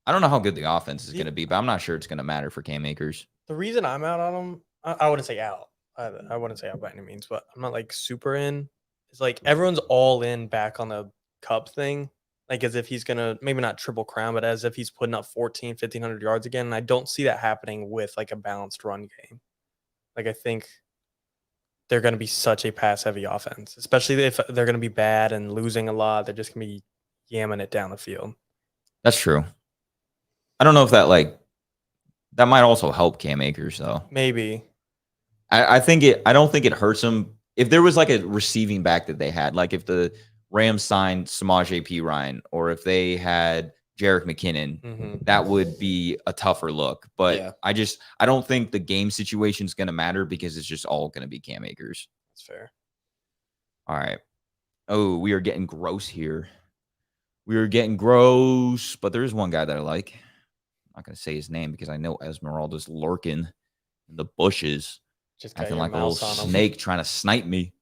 I don't know how good the offense is going to be, but I'm not sure it's going to matter for Cam Akers. The reason I'm out on him, I wouldn't say out. I wouldn't say out by any means, but I'm not like super in. It's like everyone's all in back on the Cup thing, like as if he's gonna maybe not triple crown, but as if he's putting up 1,500 yards again. And I don't see that happening with like a balanced run game. Like I think they're gonna be such a pass heavy offense, especially if they're gonna be bad and losing a lot. They're just gonna be yamming it down the field. That's true. I don't know if that might also help Cam Akers though. Maybe. I don't think it hurts him if there was like a receiving back that they had, like if the Rams signed Samaje P. Ryan or if they had Jerick McKinnon, that would be a tougher look. But Yeah. I don't think the game situation is going to matter because it's just all going to be Cam Akers. That's fair. All right. Oh, we are getting gross here. We are getting gross, but there is one guy that I like. I'm not going to say his name because I know Esmeralda's lurking in the bushes. Just got Acting your like a little mouse on him. snake trying to snipe me.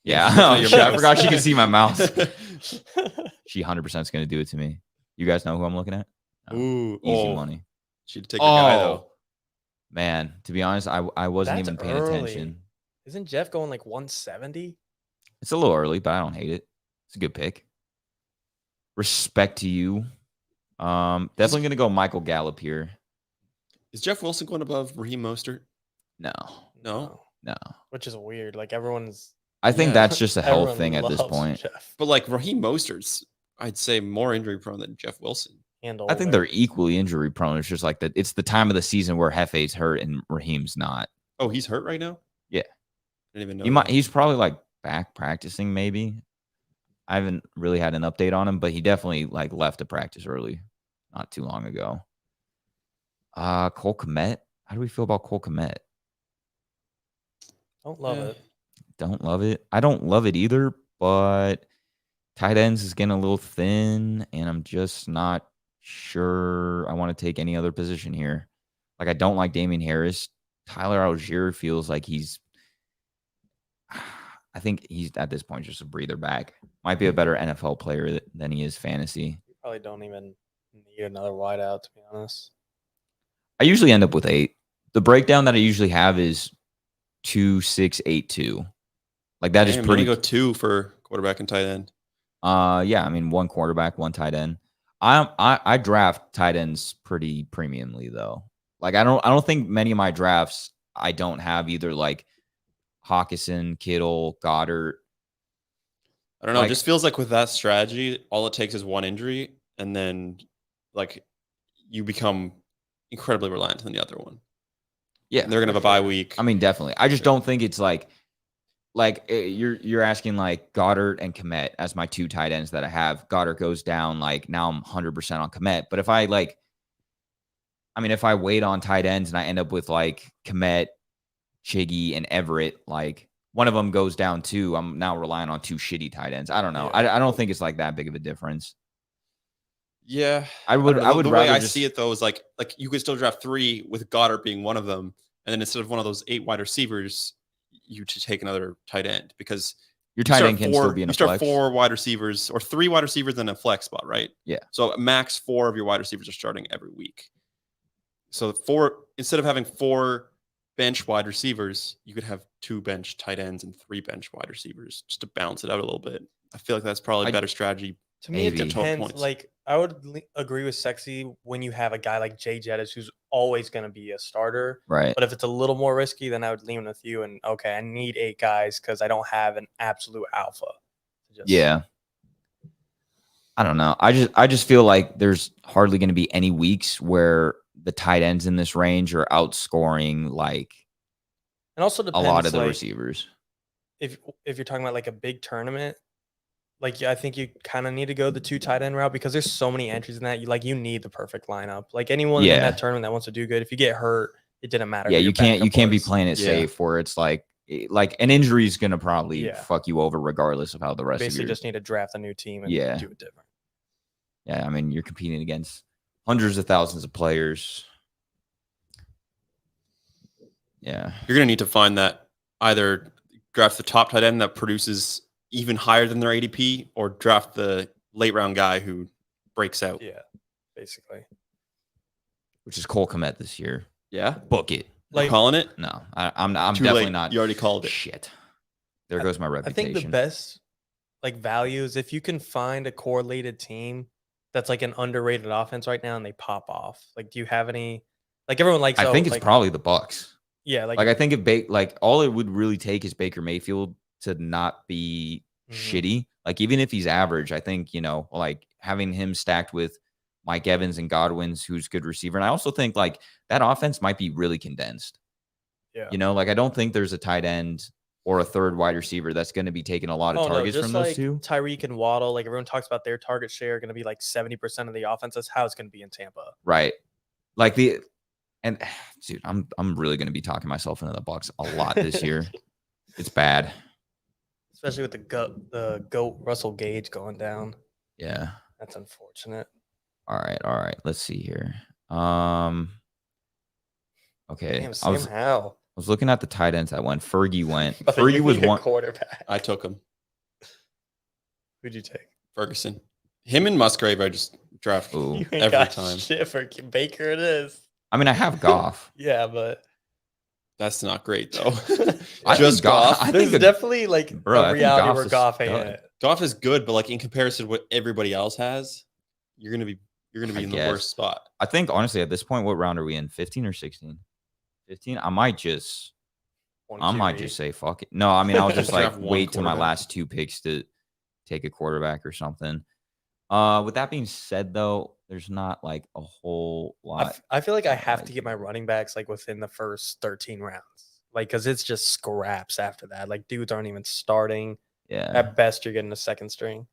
Yeah, Yeah, your shit, I mouse. forgot she can see my mouse. She 100% is going to do it to me. You guys know who I'm looking at? No. Ooh, Easy money. She'd take your guy Oh, though. man. To be honest, I wasn't That's even paying early. attention. Isn't Jeff going like 170? It's a little early, but I don't hate it. It's a good pick. Respect to you. Definitely going to go Michael Gallup here. Is Jeff Wilson going above Raheem Mostert? No. Which is weird. Like everyone's I think Yeah. that's just a health everyone thing at this loves point. Jeff. But like Raheem Mostert's, I'd say more injury prone than Jeff Wilson. And I think older. they're equally injury prone. It's just like that. It's the time of the season where Hefe's hurt and Raheem's not. Oh, he's hurt right now? Yeah. I didn't even know. He might. He's probably like back practicing. Maybe. I haven't really had an update on him, but he definitely like left to practice early, not too long ago. Cole Kmet. How do we feel about Cole Kmet? Don't love Yeah. it. Don't love it. I don't love it either, but tight ends is getting a little thin, and I'm just not sure I want to take any other position here. Like, I don't like Damian Harris. Tyler Algier feels like I think he's at this point just a breather back. Might be a better NFL player than he is fantasy. You probably don't even need another wideout, to be honest. I usually end up with 8. The breakdown that I usually have is 2, 6, 8, 2. Like that is Damn, pretty. you only go 2 for quarterback and tight end. Yeah, I mean 1 quarterback, 1 tight end. I draft tight ends pretty premiumly though. Like I don't think many of my drafts I don't have either like Hawkinson, Kittle, Goddard. I don't know. Like- It just feels like with that strategy, all it takes is one injury, and then like you become incredibly reliant on the other one. Yeah, And they're gonna have a bye week. I mean definitely. I just Sure. don't think it's like you're asking like Goddard and Kmet as my 2 tight ends that I have. Goddard goes down, like now I'm 100% on Kmet. But if I wait on tight ends and I end up with like Kmet, Chiggy, and Everett, like one of them goes down too, I'm now relying on 2 shitty tight ends. I don't know. Yeah. I don't think it's like that big of a difference. Yeah, I would don't know. The way rather I just see it though is like you could still draft 3 with Goddard being one of them, and then instead of one of those 8 wide receivers, you to take another tight end because Your tight end can still be in a start flex. 4 wide receivers or 3 wide receivers in a flex spot, right? Yeah. So max 4 of your wide receivers are starting every week. So instead of having 4 bench wide receivers, you could have 2 bench tight ends and 3 bench wide receivers just to balance it out a little bit. I feel like that's probably a better strategy. To me, it Maybe. depends. Points. Like, I would agree with Sexy when you have a guy like Jay Jettis who's always going to be a starter. Right. But if it's a little more risky, then I would lean with you. And okay, I need 8 guys because I don't have an absolute alpha. Yeah. I don't know. I just feel like there's hardly going to be any weeks where the tight ends in this range are outscoring like and also depends, a lot of the like, receivers. If you're talking about like a big tournament, like I think you kind of need to go the 2 tight end route because there's so many entries in that. You need the perfect lineup. Like anyone in that tournament that wants to do good, if you get hurt, it didn't matter. Yeah, you can't be playing it safe where it's like an injury is gonna probably fuck you over regardless of how the rest basically of your just need to draft a new team and do it different. Yeah, I mean you're competing against hundreds of thousands of players. Yeah, you're gonna need to find that either draft the top tight end that produces even higher than their ADP, or draft the late round guy who breaks out. Yeah, basically. Which is kollmann this year. Yeah, book it. Like calling it? No, I'm Too definitely late. not. You already called it. Shit. There goes my reputation. I think the best value is if you can find a correlated team that's like an underrated offense right now and they pop off. Like, do you have any? Like everyone likes. I think it's probably the Bucks. Yeah, like I think if all it would really take is Baker Mayfield to not be shitty. Like even if he's average, I think like having him stacked with Mike Evans and Godwin's, who's good receiver, and I also think like that offense might be really condensed. Yeah, like I don't think there's a tight end or a third wide receiver that's going to be taking a lot of targets from those two. Tyreek and Waddle, like everyone talks about their target share going to be like 70% of the offense. That's how it's going to be in Tampa. Right. Like dude, I'm really going to be talking myself into the Bucks a lot this year. It's bad. Especially with the GOAT Russell Gage going down. Yeah. That's unfortunate. All right. Let's see here. Okay. Damn, Sam Howell. I was looking at the tight ends that went. Fergie went. Fergie was one quarterback. I took him. Who'd you take? Ferguson. Him and Musgrave I just draft every time. Shit for Baker it is. I mean, I have Goff. Yeah, but that's not great though. Just Goff. There's definitely like a reality where Goff ain't it. Goff is good, but like in comparison to what everybody else has, you're gonna be in the worst spot. I think honestly at this point, what round are we in? 15 or 16? 15. I might just say fuck it. No, I mean I'll just like wait till my last 2 picks to take a quarterback or something. With that being said, though, there's not like a whole lot. I feel like I have to get my running backs like within the first 13 rounds, like because it's just scraps after that. Like dudes aren't even starting. Yeah. At best, you're getting a second string.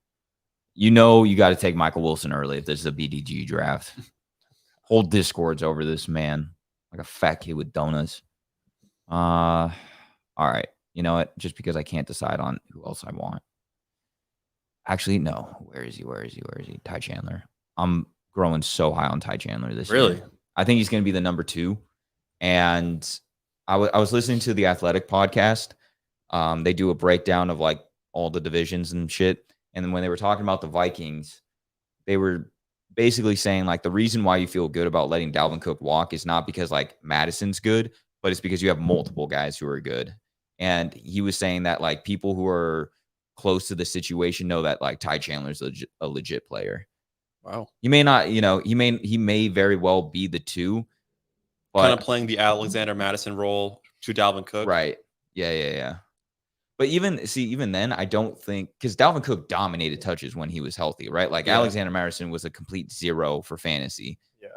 You got to take Michael Wilson early if this is a BDGE draft. Whole Discords over this man, like a fat kid with donuts. All right. You know what? Just because I can't decide on who else I want. Actually, no. Where is he? Ty Chandler. I'm growing so high on Ty Chandler this year. Really? I think he's going to be the number 2. And I was listening to the Athletic podcast. They do a breakdown of like all the divisions and shit. And then when they were talking about the Vikings, they were basically saying like the reason why you feel good about letting Dalvin Cook walk is not because like Madison's good, but it's because you have multiple guys who are good. And he was saying that like people who are close to the situation know that like Ty Chandler's a legit player. Wow. He may not, he may very well be the 2. But, kind of playing the Alexander Madison role to Dalvin Cook. Right. Yeah. But even then, I don't think, because Dalvin Cook dominated touches when he was healthy, right? Like Alexander Madison was a complete 0 for fantasy. Yeah.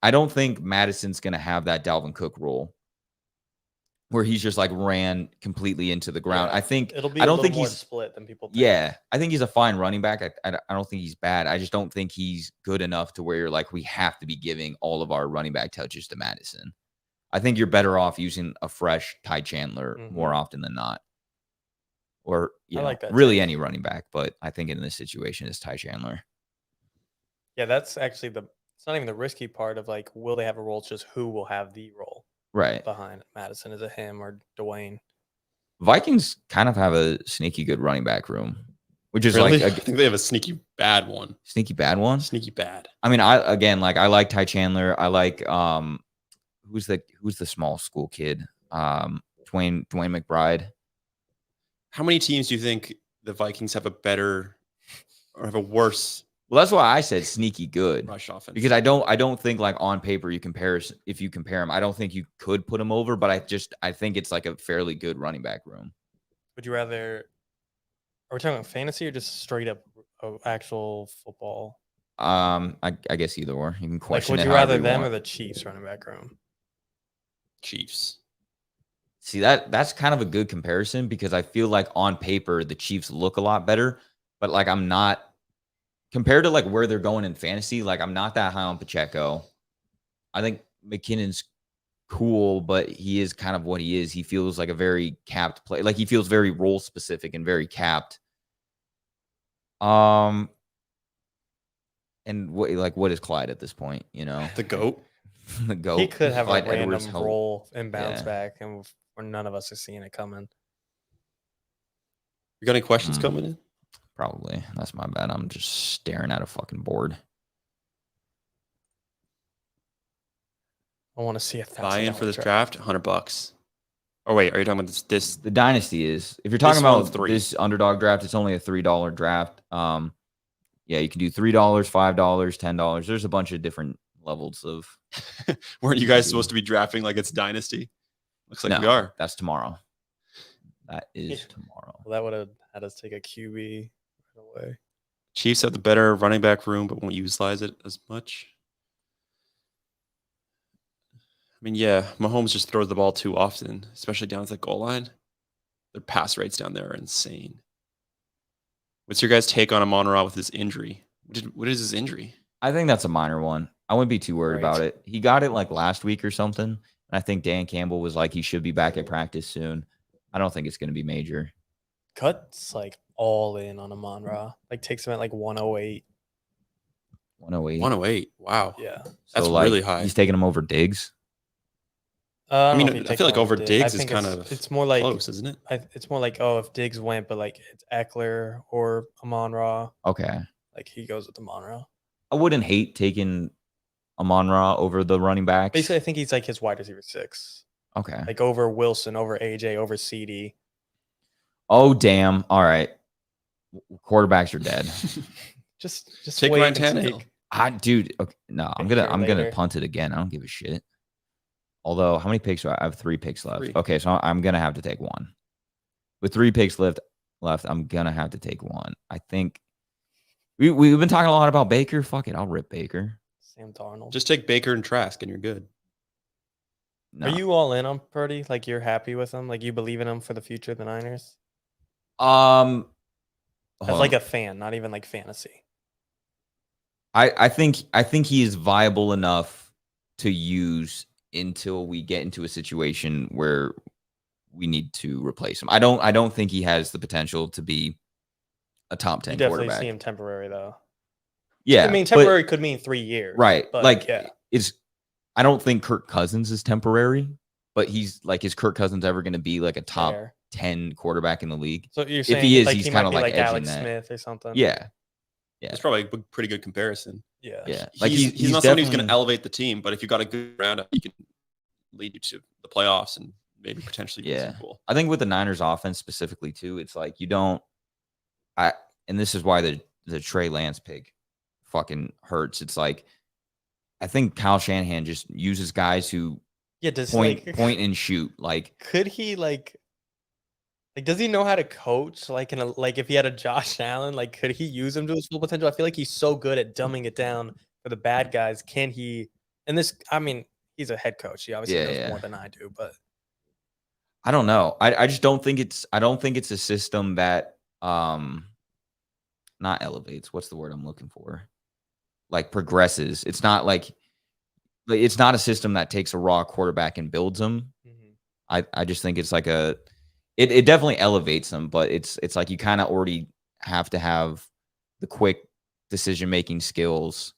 I don't think Madison's going to have that Dalvin Cook role where he's just like ran completely into the ground. Yeah. I think it'll be I don't a think more he's split than people think. Yeah, I think he's a fine running back. I don't think he's bad. I just don't think he's good enough to where you're like, we have to be giving all of our running back touches to Madison. I think you're better off using a fresh Ty Chandler more often than not. Or really any running back, but I think in this situation it's Ty Chandler. Yeah, that's actually it's not even the risky part of like, will they have a role? It's just who will have the role. Right. Behind Madison. Is it him or Dwayne? Vikings kind of have a sneaky good running back room, which is Really? like I think they have a sneaky bad one. sneaky bad one. Sneaky bad. I mean, I like Ty Chandler. I like who's the small school kid? Dwayne McBride. How many teams do you think the Vikings have a better or have a worse Well, that's why I said sneaky good. rush offense? Because I don't think like on paper if you compare them, I don't think you could put them over, but I think it's like a fairly good running back room. Would you rather? Are we talking about fantasy or just straight up actual football? I guess either or. You can Like, question would it you however rather them or want. the Chiefs running back room? Chiefs. See, that's kind of a good comparison because I feel like on paper the Chiefs look a lot better, but like I'm not compared to like where they're going in fantasy, like I'm not that high on Pacheco. I think McKinnon's cool, but he is kind of what he is. He feels like a very capped play. Like he feels very role specific and very capped. And what is Clyde at this point? You know, The GOAT. the GOAT. He could have Clyde a random Edwards-Helaire. roll and bounce Yeah. back, and none of us are seeing it coming. You got any questions coming in? Probably. That's my bad. I'm just staring at a fucking board. I want to see $1,000 Buy in for this draft, $100. Oh wait, are you talking about this? The dynasty is. If you're talking one's about $3. this underdog draft, it's only a $3 draft. Yeah, you can do $3, $5, $10. There's a bunch of different levels of. Weren't you guys supposed to be drafting like it's dynasty? Looks like No, we are. That's tomorrow. That is Yeah. tomorrow. Well, that would have had us take a QB right away. Chiefs have the better running back room, but won't utilize it as much. I mean, yeah, Mahomes just throws the ball too often, especially down at the goal line. Their pass rates down there are insane. What's your guys' take on Amon-Ra with his injury? What is his injury? I think that's a minor one. I wouldn't be too worried about it. He got it like last week or something. And I think Dan Campbell was like, he should be back at practice soon. I don't think it's going to be major. Cuts like all in on Amon-Ra. Like takes him at like 108. 108. 108. Wow. Yeah. That's like, really high. He's taking him over Diggs. I mean, don't know if he I takes feel like him over Diggs. Diggs I is think kind it's- of It's more like close, isn't it? it's more like, oh, if Diggs went, but like it's Eckler or Amon-Ra. Okay. Like he goes with Amon-Ra. I wouldn't hate taking Amon-Ra over the running backs. Basically, I think he's like his wide receiver 6. Okay. Like over Wilson, over AJ, over CD. Oh, damn. All right. Quarterbacks are dead. Just Take wait Ryan and Tannehill. Dude. Okay, no, I'm Baker gonna later. punt it again. I don't give a shit. Although, how many picks do I have? 3 picks left. 3. Okay, so I'm gonna have to take one. With 3 picks left, I'm gonna have to take one. I think we've been talking a lot about Baker. Fuck it, I'll rip Baker. Sam Darnold. Just take Baker and Trask, and you're good. No. Are you all in on Purdy? Like you're happy with him? Like you believe in him for the future of the Niners? Hold As like on. a fan, not even like fantasy. I think he is viable enough to use until we get into a situation where we need to replace him. I don't think he has the potential to be a top 10 You definitely quarterback. see him temporary though. Yeah, I mean, but- temporary could mean 3 years. right? But Like, yeah. I don't think Kirk Cousins is temporary, but he's like, is Kirk Cousins ever going to be like a top Fair. 10 quarterback in the league? So you're saying he is, like, he's he kinda might be like like edging Alex that. Smith or something. Yeah, yeah, It's probably a pretty good comparison. Yeah. yeah. Like he's he's not somebody who's going definitely- to elevate the team, but if you got a good roundup, he can lead you to the playoffs and maybe potentially be Yeah. cool. I think with the Niners offense specifically too, it's like you don't. And this is why the Trey Lance pick fucking hurts. It's like I think Kyle Shanahan just uses guys who Yeah. Does point like, and shoot. Like could he like does he know how to coach? Like in a like if he had a Josh Allen, like could he use him to his full potential? I feel like he's so good at dumbing it down for the bad guys. Can he? And this, I mean, he's a head coach. He obviously Yeah, knows yeah. more than I do, but I don't know. I just don't think it's. I don't think it's a system that not elevates. What's the word I'm looking for? Like progresses. It's not like it's not a system that takes a raw quarterback and builds them. I just think it's like it definitely elevates them, but it's like you kind of already have to have the quick decision-making skills.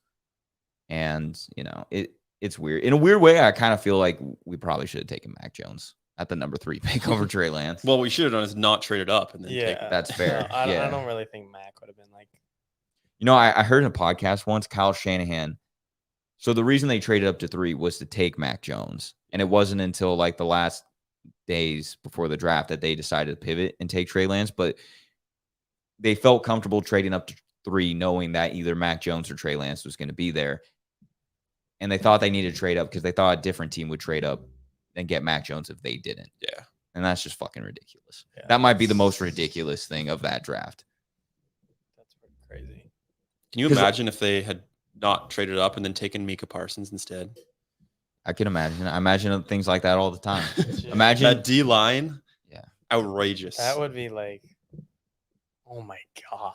And, you know, it's weird. In a weird way, I kind of feel like we probably should have taken Mac Jones at the number 3 pick over Trey Lance. Well, we should have done is not traded up and then take. That's fair. No, I don't really think Mac would have been like. You know, I heard in a podcast once, Kyle Shanahan. So the reason they traded up to 3 was to take Mac Jones. And it wasn't until like the last days before the draft that they decided to pivot and take Trey Lance. But they felt comfortable trading up to 3, knowing that either Mac Jones or Trey Lance was going to be there. And they thought they needed to trade up because they thought a different team would trade up and get Mac Jones if they didn't. Yeah. And that's just fucking ridiculous. Yeah, that might be the most ridiculous thing of that draft. That's pretty crazy. Can you imagine if they had not traded up and then taken Micah Parsons instead? I can imagine. I imagine things like that all the time. Imagine that D line. Yeah. Outrageous. That would be like, oh my God.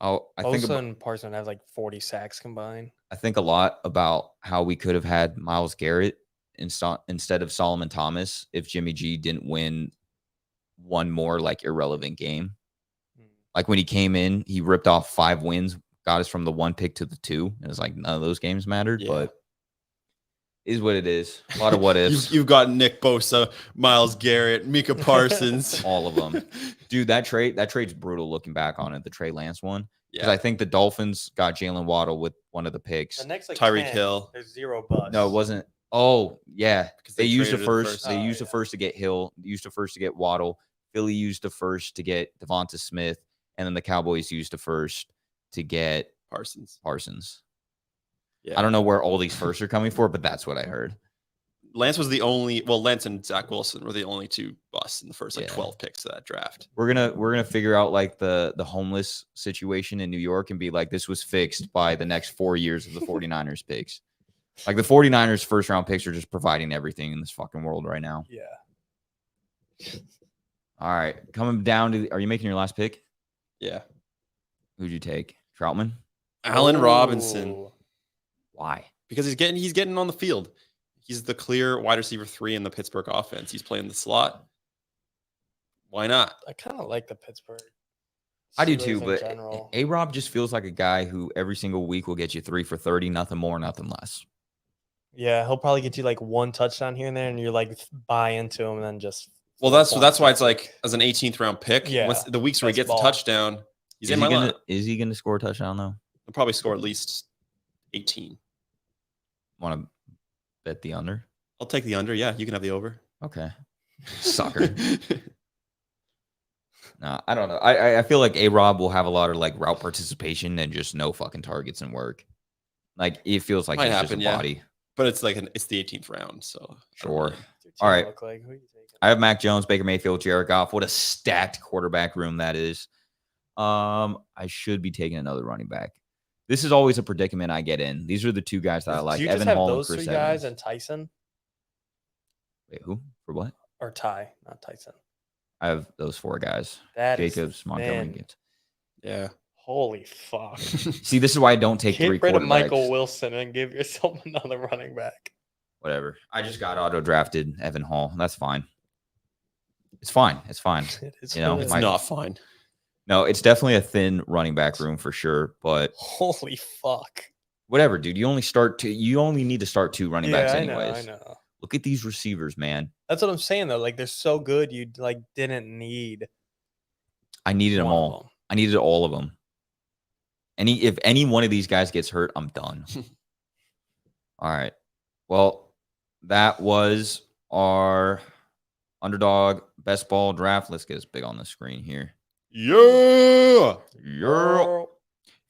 Oh, I think Bosa and Parsons have like 40 sacks combined. I think a lot about how we could have had Myles Garrett instead of Solomon Thomas if Jimmy G didn't win one more like irrelevant game. Like when he came in, he ripped off 5 wins, got us from the 1 pick to the 2. It was like none of those games mattered, but is what it is. A lot of what ifs. You've got Nick Bosa, Myles Garrett, Micah Parsons, all of them. Dude, that trade's brutal looking back on it, the Trey Lance one. Because Yeah. I think the Dolphins got Jalen Waddle with one of the picks. The next like Tyreek 10, Hill. There's 0 bucks. No, it wasn't. Oh, yeah. Because They used the traded first. They Oh, used the yeah. first to get Hill. Used the first to get Waddle. Philly used the first to get Devonta Smith, and then the Cowboys used the first to get Parsons. Yeah. I don't know where all these firsts are coming for, but that's what I heard. Lance was the only. Well, Lance and Zach Wilson were the only 2 busts in the first Yeah. 12 picks of that draft. We're gonna figure out like the homeless situation in New York and be like, this was fixed by the next 4 years of the 49ers picks. Like the 49ers first round picks are just providing everything in this fucking world right now. Yeah. All right, coming down to are you making your last pick? Yeah. Who'd you take? Troutman? Allen Robinson, Ooh. Why? because he's getting on the field. He's the clear wide receiver 3 in the Pittsburgh offense. He's playing the slot. Why not? I kind of like the Pittsburgh. I do Steelers too, in but general. A-Rob just feels like a guy who every single week will get you 3 for 30, nothing more, nothing less. Yeah, he'll probably get you like 1 touchdown here and there, and you're like buy into him, and then just. Well, that's why it's like as an 18th round pick. Yeah, Once the weeks where he best gets a ball. touchdown, he's in my lineup. Is he gonna score a touchdown though? He'll probably score at least 18. Want to bet the under? I'll take the under. Yeah, you can have the over. Okay. Sucker. No, I don't know. I feel like A-Rob will have a lot of like route participation and just no fucking targets and work. Like it feels like Might he's happen, just a yeah. body. But it's like it's the 18th round, so I don't Sure. really- What's your All team right. look like? Who are you taking? I have Mac Jones, Baker Mayfield, Jared Goff. What a stacked quarterback room that is. I should be taking another running back. This is always a predicament I get in. These are the 2 guys that I like. Do you Evan just have Hall and those Chris 3 guys Evans. and Tyson Wait, who? For what? or Ty, not Tyson? I have those 4 guys. That is Jacobs, Montgomery, thin. Gibbs. Yeah. Holy fuck! See, this is why I don't take 3 Get rid of quarterbacks. Michael Wilson and give yourself another running back. Whatever. I just got auto drafted Evan Hall. That's fine. It's fine. It's fine. It is You know, what it It's is. my- not fine. No, it's definitely a thin running back room for sure. But Holy fuck! whatever, dude. You only need to start 2 running backs I anyways. know. Look at these receivers, man. That's what I'm saying though. Like they're so good, you like didn't need. I needed them one of all. them. I needed all of them. If any one of these guys gets hurt, I'm done. All right. Well, that was our underdog best ball draft. Let's get this big on the screen here. Yeah. If you're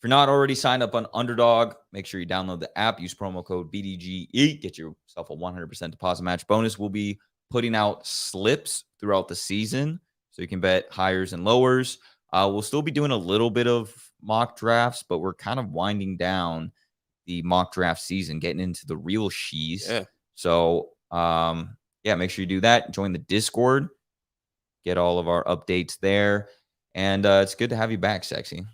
not already signed up on Underdog, make sure you download the app. Use promo code BDGE. Get yourself a 100% deposit match bonus. We'll be putting out slips throughout the season, so you can bet highers and lowers. We'll still be doing a little bit of mock drafts, but we're kind of winding down the mock draft season, getting into the real shees. Yeah. So, make sure you do that. Join the Discord. Get all of our updates there. And it's good to have you back, Sexy.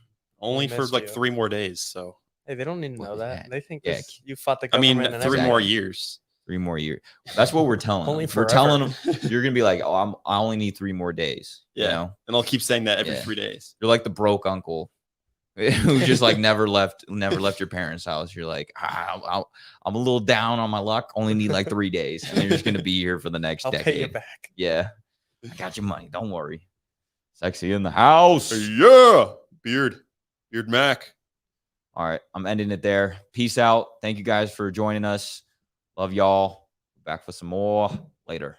Only for missed like you. 3 more days. So Hey, they don't even What know was that. that? They think Yeah, this, you fought the I government. mean, and 3 everything. more years. 3 more years. That's what we're telling Only them. We're forever. telling them you're gonna be like, oh, I only need 3 more days. Yeah. You know, And I'll keep saying that every Yeah. 3 days. you're like the broke uncle. who just like never left your parents' house. You're like, I'm a little down on my luck. Only need like 3 days, and you're just gonna be here for the next I'll decade. pay you back. Yeah, I got your money. Don't worry. Sexy in the house. Yeah, Beard Mac. All right, I'm ending it there. Peace out. Thank you guys for joining us. Love y'all. Back for some more later.